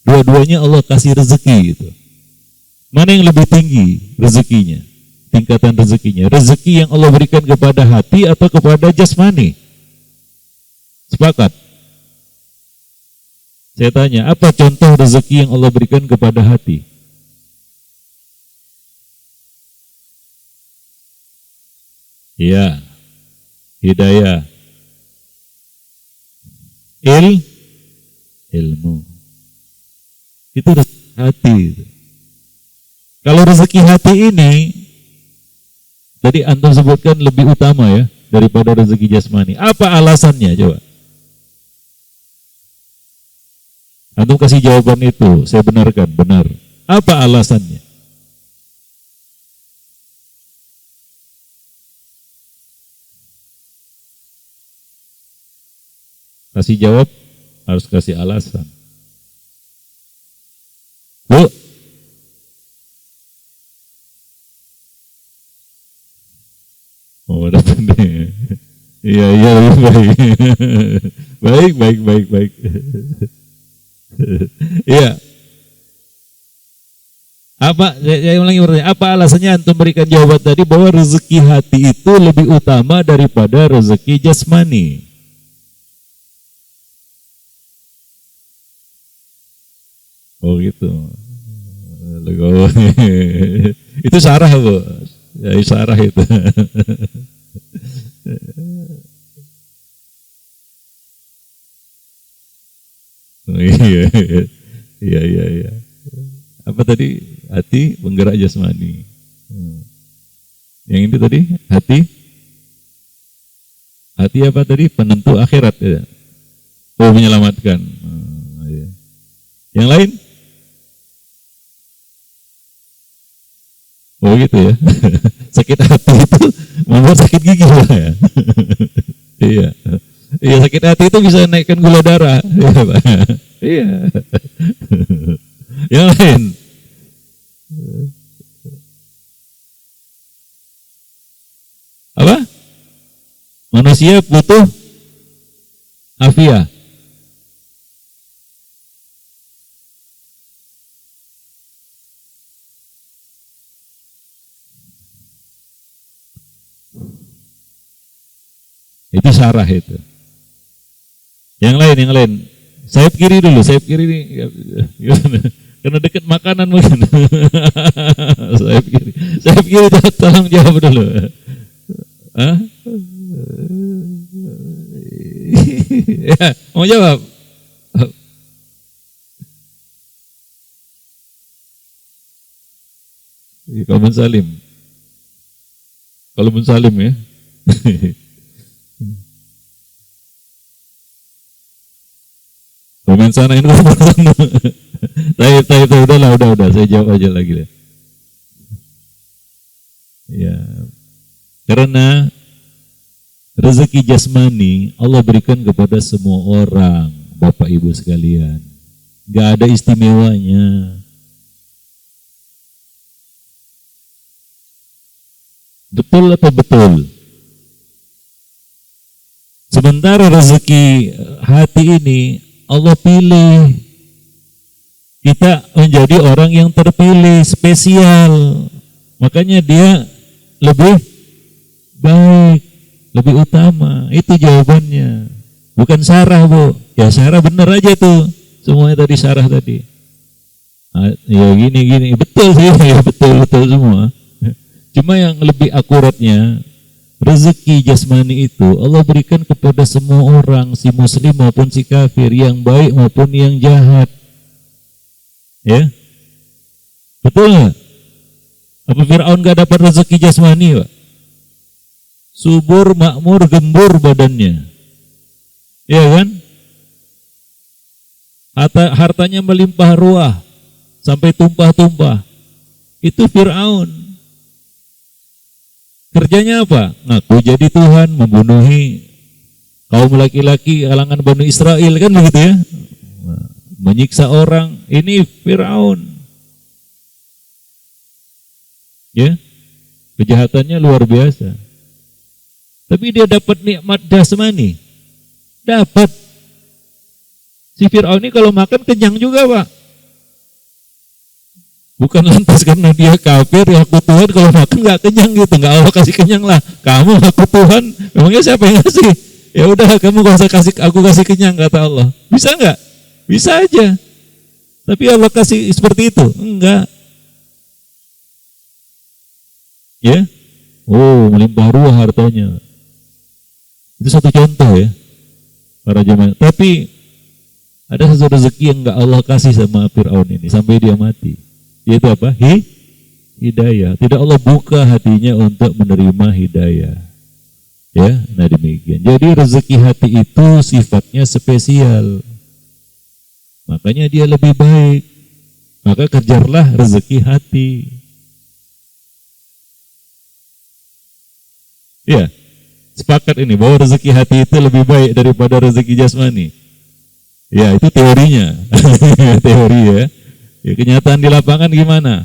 Dua-duanya Allah kasih rezeki gitu. Mana yang lebih tinggi rezekinya? Tingkatan rezekinya. Rezeki yang Allah berikan kepada hati atau kepada jasmani? Sepakat? Saya tanya, apa contoh rezeki yang Allah berikan kepada hati? Iya. Hidayah, ilmu, itu rezeki hati. Kalau rezeki hati ini, tadi antum sebutkan lebih utama ya daripada rezeki jasmani. Apa alasannya coba? Antum kasih jawaban itu, saya benarkan, benar. Apa alasannya? Kasih jawab, harus kasih alasan. Bu, oh datang deh. Iya, baik. baik. Iya. Apa? Saya ulangi pertanyaan. Apa alasannya antum berikan jawaban tadi bahwa rezeki hati itu lebih utama daripada rezeki jasmani? Oh gitu. Itu sarah Bu. Ya sarah itu. Oh, iya. Apa tadi? Hati penggerak jasmani. Yang ini tadi hati apa tadi? Penentu akhirat ya. Oh menyelamatkan. Iya. Yang lain? Oh gitu ya. Sakit hati itu membuat sakit gigi lah ya. Iya. Iya sakit hati itu bisa naikkan gula darah. Iya Pak. Iya. Yang lain? Apa? Manusia butuh Afiah. Itu syarah itu. Yang lain. Sayap kiri dulu, sayap kiri ini. Karena dekat makanan mungkin. Sayap kiri tolong jawab dulu. Hah? Ya, mau jawab? Kalau mensalim. Kalau mensalim ya. Komen sana ini Tapi udah saya jawab aja lagi deh. Ya. Karena rezeki jasmani Allah berikan kepada semua orang, Bapak Ibu sekalian. Gak ada istimewanya. Betul atau betul? Sementara rezeki hati ini Allah pilih kita menjadi orang yang terpilih, spesial. Makanya dia lebih baik, lebih utama. Itu jawabannya. Bukan Sarah, Bu. Ya Sarah bener aja tuh. Semuanya tadi Sarah tadi. Ya gini. Betul sih, ya betul semua. Cuma yang lebih akuratnya, rezeki jasmani itu Allah berikan kepada semua orang, si muslim maupun si kafir, yang baik maupun yang jahat. Ya, betul nggak? Apa Fir'aun gak dapat rezeki jasmani, Pak? Subur, makmur, gembur badannya, ya kan? Hartanya melimpah ruah sampai tumpah-tumpah. Itu Fir'aun. Kerjanya apa? Ngaku jadi Tuhan, membunuhi kaum laki-laki kalangan Bani Israel, kan begitu ya? Menyiksa orang. Ini Fir'aun. Ya, kejahatannya luar biasa. Tapi dia dapat nikmat jasmani. Dapat. Si Fir'aun ini kalau makan kenyang juga, Pak. Bukan lantas karena dia kafir, ya aku Tuhan, kalau makan nggak kenyang gitu, nggak Allah kasih kenyang lah. Kamu aku Tuhan, memangnya siapa yang ngasih? Ya udah, kamu gak usah kasih, aku kasih kenyang, kata Allah. Bisa nggak? Bisa aja. Tapi Allah kasih seperti itu? Enggak. Ya, melimpah ruah hartanya. Itu satu contoh ya, para jemaah. Tapi ada satu rezeki yang nggak Allah kasih sama Fir'aun ini sampai dia mati. Yaitu apa? Hidayah. Tidak Allah buka hatinya untuk menerima hidayah. Ya, nah demikian. Jadi rezeki hati itu sifatnya spesial. Makanya dia lebih baik. Maka kejarlah rezeki hati. Ya, sepakat ini bahwa rezeki hati itu lebih baik daripada rezeki jasmani. Ya, itu teorinya. Teori ya. Ya, kenyataan di lapangan gimana?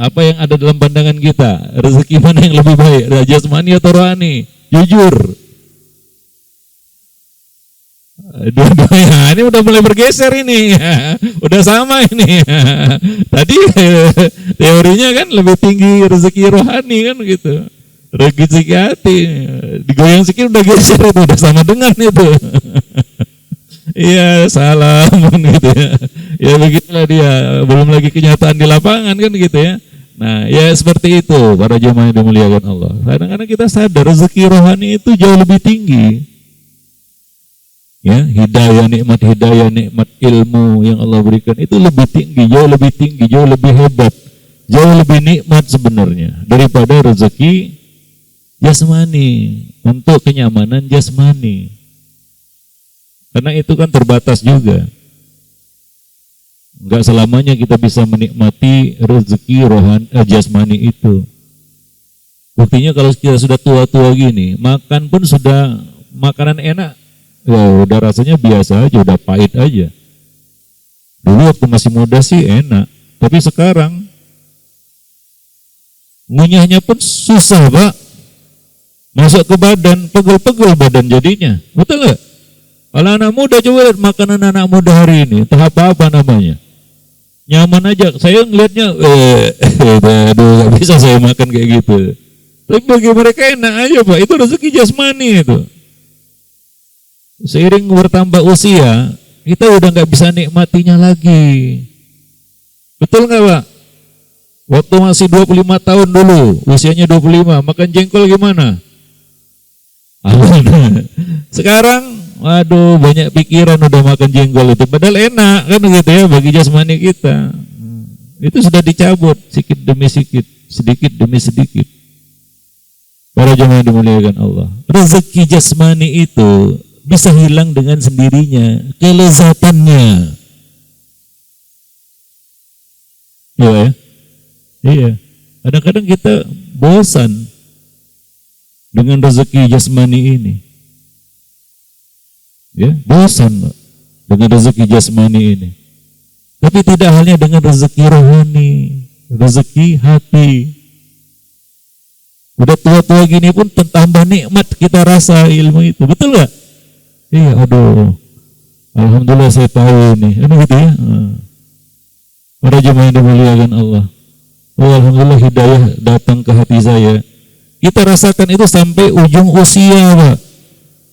Apa yang ada dalam pandangan kita? Rezeki mana yang lebih baik? Jasmani atau rohani? Jujur. Dua-duanya ini udah mulai bergeser ini. Udah sama ini. Tadi teorinya kan lebih tinggi rezeki rohani kan gitu. Rezeki hati. Digoyang sedikit udah geser itu, udah sama dengan itu. Iya, salam gitu ya. Ya begitulah dia, belum lagi kenyataan di lapangan kan gitu ya. Nah, ya seperti itu para jemaah yang dimuliakan Allah. Kadang-kadang kita sadar rezeki rohani itu jauh lebih tinggi. Ya, hidayah, nikmat ilmu yang Allah berikan itu lebih tinggi, jauh lebih hebat, jauh lebih nikmat sebenarnya daripada rezeki jasmani, untuk kenyamanan jasmani. Karena itu kan terbatas juga. Enggak selamanya kita bisa menikmati rezeki jasmani itu. Buktinya kalau kita sudah tua-tua gini, makan pun sudah makanan enak, ya udah rasanya biasa aja, udah pahit aja. Dulu waktu masih muda sih enak, tapi sekarang ngunyahnya pun susah, Pak. masuk ke badan, pegel-pegel badan jadinya. Betul nggak? Kalau anak muda, coba lihat makanan anak muda hari ini, entah apa namanya. Nyaman aja. Saya ngelihatnya, aduh, nggak bisa saya makan kayak gitu. Tapi bagi mereka enak aja, Pak. Itu rezeki jasmani itu. Seiring bertambah usia, kita udah nggak bisa nikmatinya lagi. Betul nggak, Pak? Waktu masih 25 tahun dulu, usianya 25, makan jengkol gimana? Sekarang, waduh, banyak pikiran udah makan jengkol itu. Padahal enak kan gitu ya bagi jasmani kita. Itu sudah dicabut sedikit demi sedikit. Para jemaah dimuliakan Allah. Rezeki jasmani itu bisa hilang dengan sendirinya, kelezatannya. Ya. Iya, kadang-kadang kita bosan dengan rezeki jasmani ini. Ya, bosan dengan rezeki jasmani ini. Tapi tidak hanya dengan rezeki rohani, rezeki hati. Udah tua-tua gini pun tambah nikmat kita rasa ilmu itu, betul nggak? Iya, aduh, alhamdulillah saya tahu ini, gitu ya. Para jemaah yang dimuliakan Allah. Oh, alhamdulillah hidayah datang ke hati saya. Kita rasakan itu sampai ujung usia, Pak.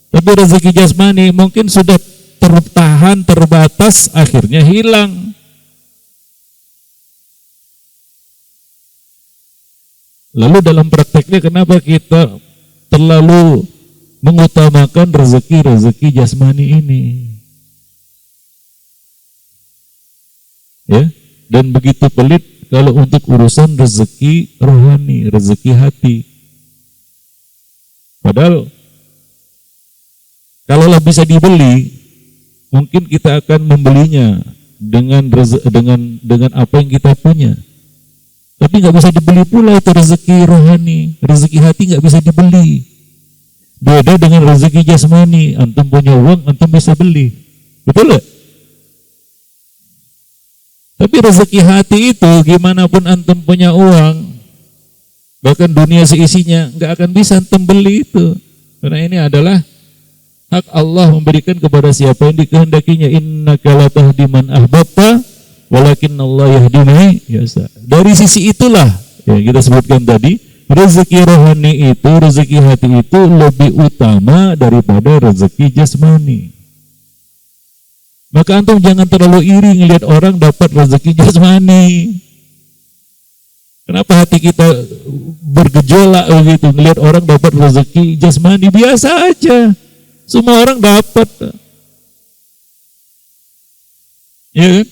Tapi rezeki jasmani mungkin sudah tertahan, terbatas, akhirnya hilang. Lalu dalam prakteknya kenapa kita terlalu mengutamakan rezeki jasmani ini? Ya, dan begitu pelit kalau untuk urusan rezeki rohani, rezeki hati. Padahal kalaulah bisa dibeli, mungkin kita akan membelinya dengan apa yang kita punya. Tapi nggak bisa dibeli pula itu rezeki rohani, rezeki hati nggak bisa dibeli. Beda dengan rezeki jasmani, antum punya uang, antum bisa beli. Betul nggak? Tapi rezeki hati itu gimana pun antum punya uang, bahkan dunia seisinya nggak akan bisa antum beli itu. Karena ini adalah hak Allah memberikan kepada siapa yang dikehendakinya. Innaka la tahdi man ahbabta walakinnallaha yahdi man yasha. Dari sisi itulah yang kita sebutkan tadi, rezeki rohani itu, rezeki hati itu lebih utama daripada rezeki jasmani. Maka antum jangan terlalu iri ngelihat orang dapat rezeki jasmani. Kenapa hati kita bergejolak begitu ngelihat orang dapat rezeki jasmani? Biasa aja. Semua orang dapat. Ya kan?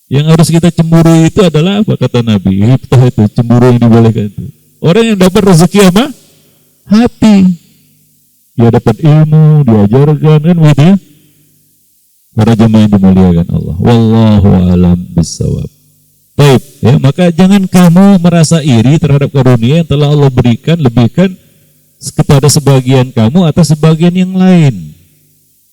Yang harus kita cemburu itu adalah apa kata Nabi? Itu cemburu yang dibolehkan itu. Orang yang dapat rezeki apa? Hati. Dia dapat ilmu, diajarkan kan begitu ya. Para jemaah yang dimuliakan Allah. Wallahu a'lam bissawab. Baik, ya, maka jangan kamu merasa iri terhadap karunia yang telah Allah berikan, lebihkan kepada sebagian kamu atas sebagian yang lain.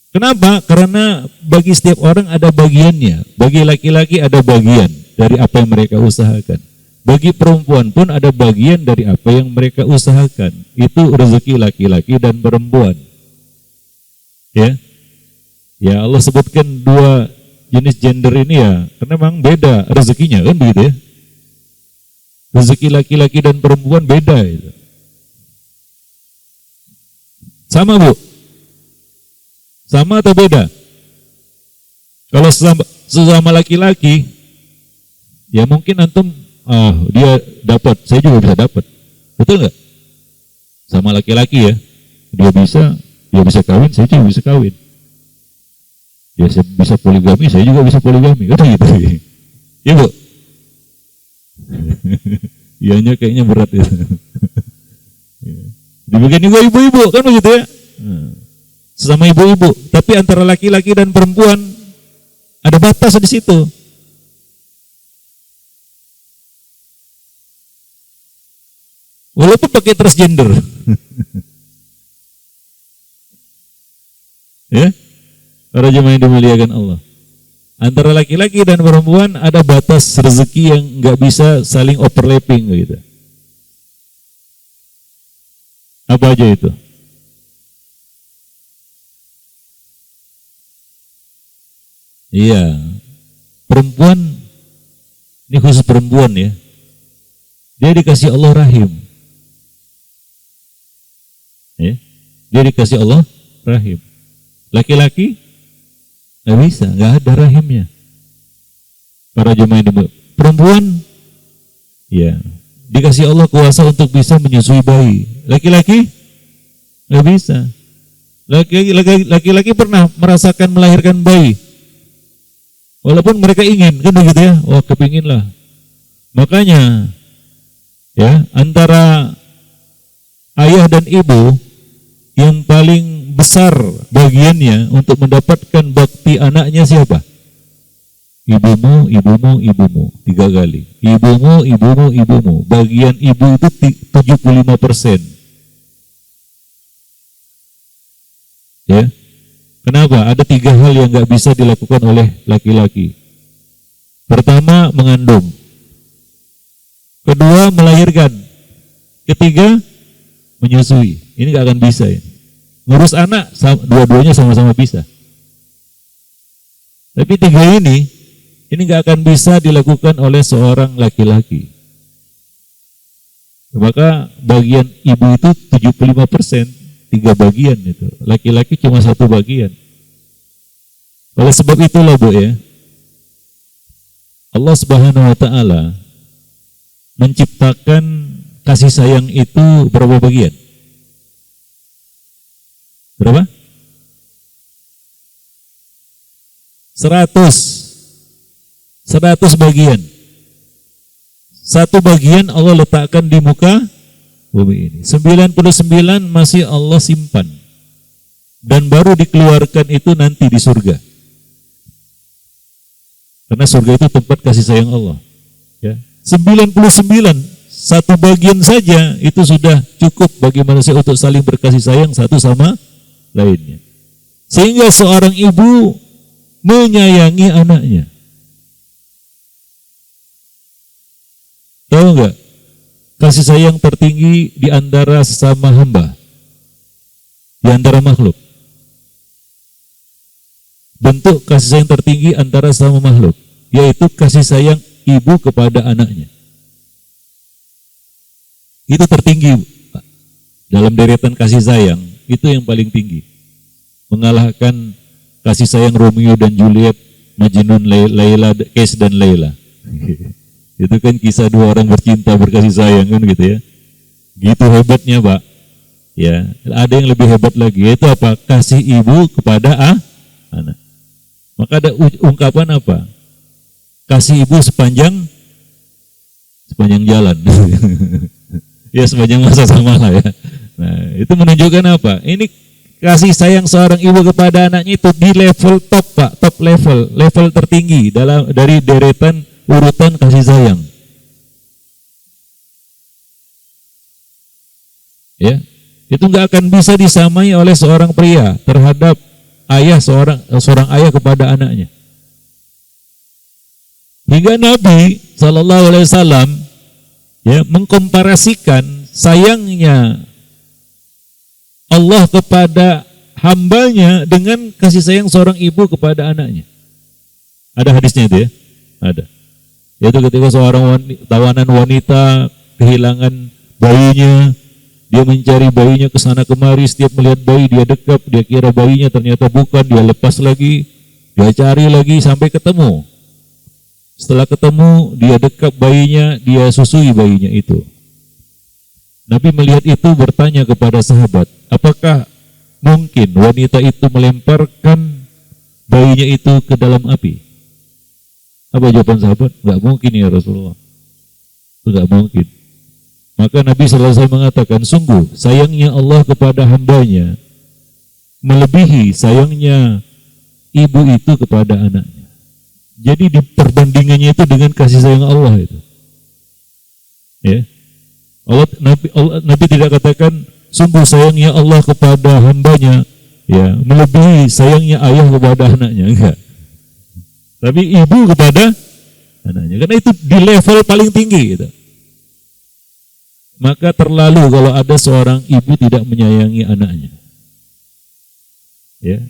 Kenapa? Karena bagi setiap orang ada bagiannya. Bagi laki-laki ada bagian dari apa yang mereka usahakan. Bagi perempuan pun ada bagian dari apa yang mereka usahakan. Itu rezeki laki-laki dan perempuan. Ya. Ya, Allah sebutkan dua jenis gender ini ya, karena memang beda rezekinya kan begitu ya. Rezeki laki-laki dan perempuan beda itu. Sama, Bu? Sama atau beda? Kalau sesama laki-laki, ya mungkin antum, dia dapat, saya juga bisa dapat. Betul nggak? Sama laki-laki ya, dia bisa kawin, saya juga bisa kawin. Ya saya bisa poligami, saya juga bisa poligami, kan gitu. Ya Bu? Ianya kayaknya berat ya. Dibikin juga ibu-ibu, kan begitu ya? Sesama ibu-ibu, tapi antara laki-laki dan perempuan ada batas di situ. Walaupun pakai transgender. Ya? Para jemaah yang dimuliakan Allah. Antara laki-laki dan perempuan ada batas rezeki yang nggak bisa saling overlapping gitu. Apa aja itu? Iya, perempuan, ini khusus perempuan ya, dia dikasih Allah rahim. Ya, dia dikasih Allah rahim. Laki-laki nggak bisa, nggak ada rahimnya. Para jemaah ini, perempuan, ya, dikasih Allah kuasa untuk bisa menyusui bayi. Laki-laki nggak bisa. Laki-laki pernah merasakan melahirkan bayi, walaupun mereka ingin, kan begitu ya? Oh, kepingin lah. Makanya, ya, antara ayah dan ibu yang paling besar bagiannya untuk mendapatkan bakti anaknya siapa? Ibumu, ibumu, ibumu. 3 kali. Ibumu, ibumu, ibumu. Bagian ibu itu 75%. Ya. Kenapa? Ada 3 hal yang nggak bisa dilakukan oleh laki-laki. Pertama, mengandung. Kedua, melahirkan. Ketiga, menyusui. Ini nggak akan bisa ya. Ngurus anak, dua-duanya sama-sama bisa. Tapi 3 ini nggak akan bisa dilakukan oleh seorang laki-laki. Maka bagian ibu itu 75%, 3 bagian itu. Laki-laki cuma 1 bagian. Oleh sebab itulah Bu ya, Allah Subhanahu wa taala menciptakan kasih sayang itu berapa bagian? Berapa? 100 bagian. 1 bagian Allah letakkan di muka bumi ini. 99 masih Allah simpan. Dan baru dikeluarkan itu nanti di surga. Karena surga itu tempat kasih sayang Allah. Ya. 99, 1 bagian saja itu sudah cukup bagi manusia untuk saling berkasih sayang satu sama lainnya. Sehingga seorang ibu menyayangi anaknya. Tahu enggak? Kasih sayang tertinggi di antara sesama hamba, di antara makhluk. Bentuk kasih sayang tertinggi antara sesama makhluk, yaitu kasih sayang ibu kepada anaknya. Itu tertinggi, Pak. Dalam deretan kasih sayang, itu yang paling tinggi. Mengalahkan kasih sayang Romeo dan Juliet, Majnun, Laila, Kes dan Laila. Itu kan kisah 2 orang bercinta berkasih sayang kan gitu ya. Gitu hebatnya Pak. Ya, ada yang lebih hebat lagi, yaitu apa? Kasih ibu kepada anak. Maka ada ungkapan apa? Kasih ibu sepanjang jalan. Ya sepanjang masa sama lah ya. Nah, itu menunjukkan apa? Ini kasih sayang seorang ibu kepada anaknya itu di level top Pak, top level tertinggi dari deretan urutan kasih sayang. Ya, itu nggak akan bisa disamai oleh seorang pria terhadap ayah seorang ayah kepada anaknya. Hingga Nabi Shallallahu Alaihi Wasallam ya mengkomparasikan sayangnya Allah kepada hambanya dengan kasih sayang seorang ibu kepada anaknya. Ada hadisnya itu ya? Ada. Yaitu ketika seorang tawanan wanita kehilangan bayinya, dia mencari bayinya ke sana kemari, setiap melihat bayi dia dekap, dia kira bayinya, ternyata bukan, dia lepas lagi, dia cari lagi sampai ketemu. Setelah ketemu, dia dekap bayinya, dia susui bayinya itu. Nabi melihat itu bertanya kepada sahabat, apakah mungkin wanita itu melemparkan bayinya itu ke dalam api? Apa jawaban sahabat? Enggak mungkin ya Rasulullah. Enggak mungkin. Maka Nabi SAW mengatakan, sungguh sayangnya Allah kepada hambanya melebihi sayangnya ibu itu kepada anaknya. Jadi di perbandingannya itu dengan kasih sayang Allah itu. Ya. Nabi tidak katakan sungguh sayangnya Allah kepada hambanya ya melebihi sayangnya ayah kepada anaknya, enggak. Tapi ibu kepada anaknya, karena itu di level paling tinggi gitu. Maka terlalu kalau ada seorang ibu tidak menyayangi anaknya. Ya.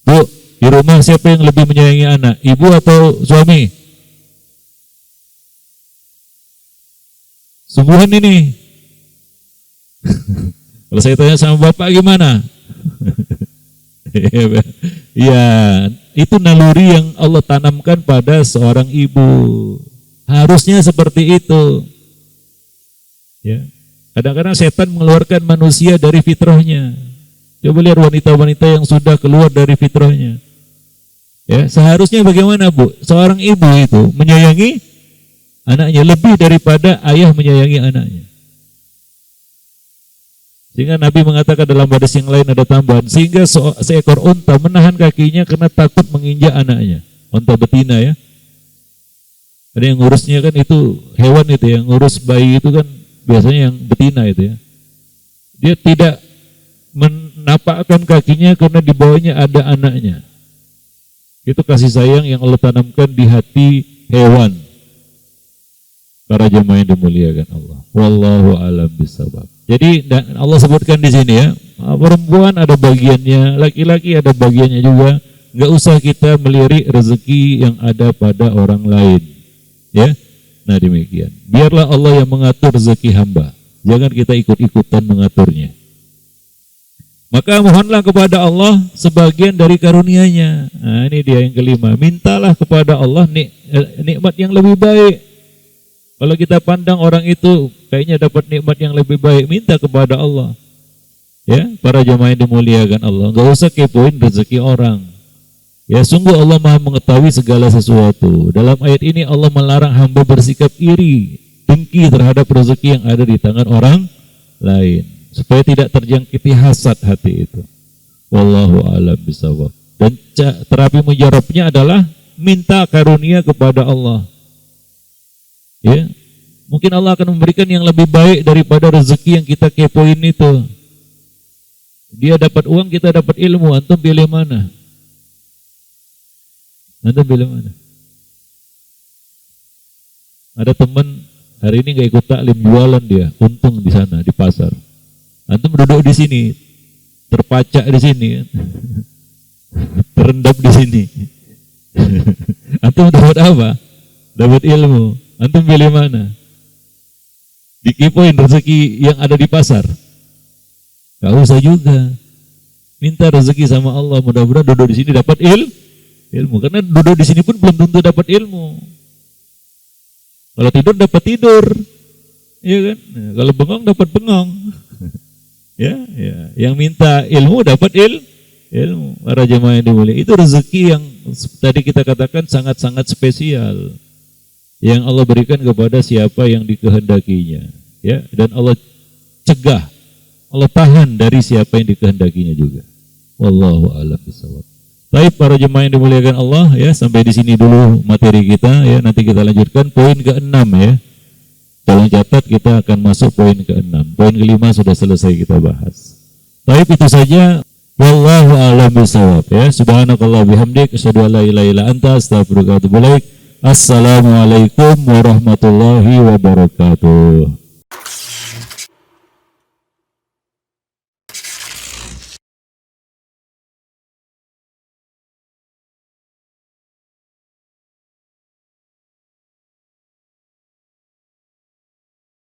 Bu, di rumah siapa yang lebih menyayangi anak? Ibu atau suami? Sungguhan ini. Kalau saya tanya sama bapak gimana? Ya, itu naluri yang Allah tanamkan pada seorang ibu. Harusnya seperti itu. Ya. Kadang-kadang setan mengeluarkan manusia dari fitrahnya. Coba lihat wanita-wanita yang sudah keluar dari fitrahnya. Ya, seharusnya bagaimana, Bu? Seorang ibu itu menyayangi anaknya lebih daripada ayah menyayangi anaknya. Sehingga Nabi mengatakan dalam hadis yang lain ada tambahan, sehingga seekor unta menahan kakinya karena takut menginjak anaknya. Unta betina ya. Ada yang ngurusnya kan itu hewan itu, yang ngurus bayi itu kan biasanya yang betina itu ya. Dia tidak menapakkan kakinya karena di bawahnya ada anaknya. Itu kasih sayang yang Allah tanamkan di hati hewan. Para jemaah yang dimuliakan Allah. Wallahu a'lam bishawab. Jadi Allah sebutkan di sini ya, perempuan ada bagiannya, laki-laki ada bagiannya juga. Enggak usah kita melirik rezeki yang ada pada orang lain. Ya. Nah demikian. Biarlah Allah yang mengatur rezeki hamba. Jangan kita ikut-ikutan mengaturnya. Maka mohonlah kepada Allah sebagian dari karunia-Nya. Nah, ini dia yang kelima. Mintalah kepada Allah nikmat yang lebih baik. Kalau kita pandang orang itu kayaknya dapat nikmat yang lebih baik, minta kepada Allah. Ya, para jemaah yang dimuliakan Allah, enggak usah kepoin rezeki orang. Ya, sungguh Allah Maha mengetahui segala sesuatu. Dalam ayat ini Allah melarang hamba bersikap iri, dengki terhadap rezeki yang ada di tangan orang lain, supaya tidak terjangkiti hasad hati itu. Wallahu a'lam bishawab. Dan terapi mujarabnya adalah minta karunia kepada Allah. Ya, mungkin Allah akan memberikan yang lebih baik daripada rezeki yang kita kepoin itu. Dia dapat uang, kita dapat ilmu. Antum pilih mana? Antum pilih mana? Ada teman hari ini nggak ikut taklim, jualan dia, untung di sana di pasar. Antum duduk di sini, terpacak di sini, terendam di sini. Antum dapat apa? Dapat ilmu. Antum pilih mana? Dikipoin rezeki yang ada di pasar? Gak usah juga. Minta rezeki sama Allah. Mudah-mudahan duduk di sini dapat ilmu. Karena duduk di sini pun belum tentu dapat ilmu. Kalau tidur dapat tidur, ya kan? Nah, kalau bengong dapat bengong. Ya. Yang minta ilmu dapat ilmu. Para jemaah yang dimuliakan. Itu rezeki yang tadi kita katakan sangat-sangat spesial, yang Allah berikan kepada siapa yang dikehendakinya, ya, dan Allah cegah, Allah tahan dari siapa yang dikehendakinya juga. Wallahu a'lam bishawab. Baik para jemaah yang dimuliakan Allah, ya, sampai di sini dulu materi kita, ya, nanti kita lanjutkan poin ke-6 ya. Tolong catat, kita akan masuk poin ke-6. Poin ke-5 sudah selesai kita bahas. Baik, itu saja. Wallahu a'lam bishawab, ya. Subhanakallah bihamdik, asyhadu an la ilaha illa anta, astaghfiruka wa atubu ilaik. Assalamualaikum warahmatullahi wabarakatuh.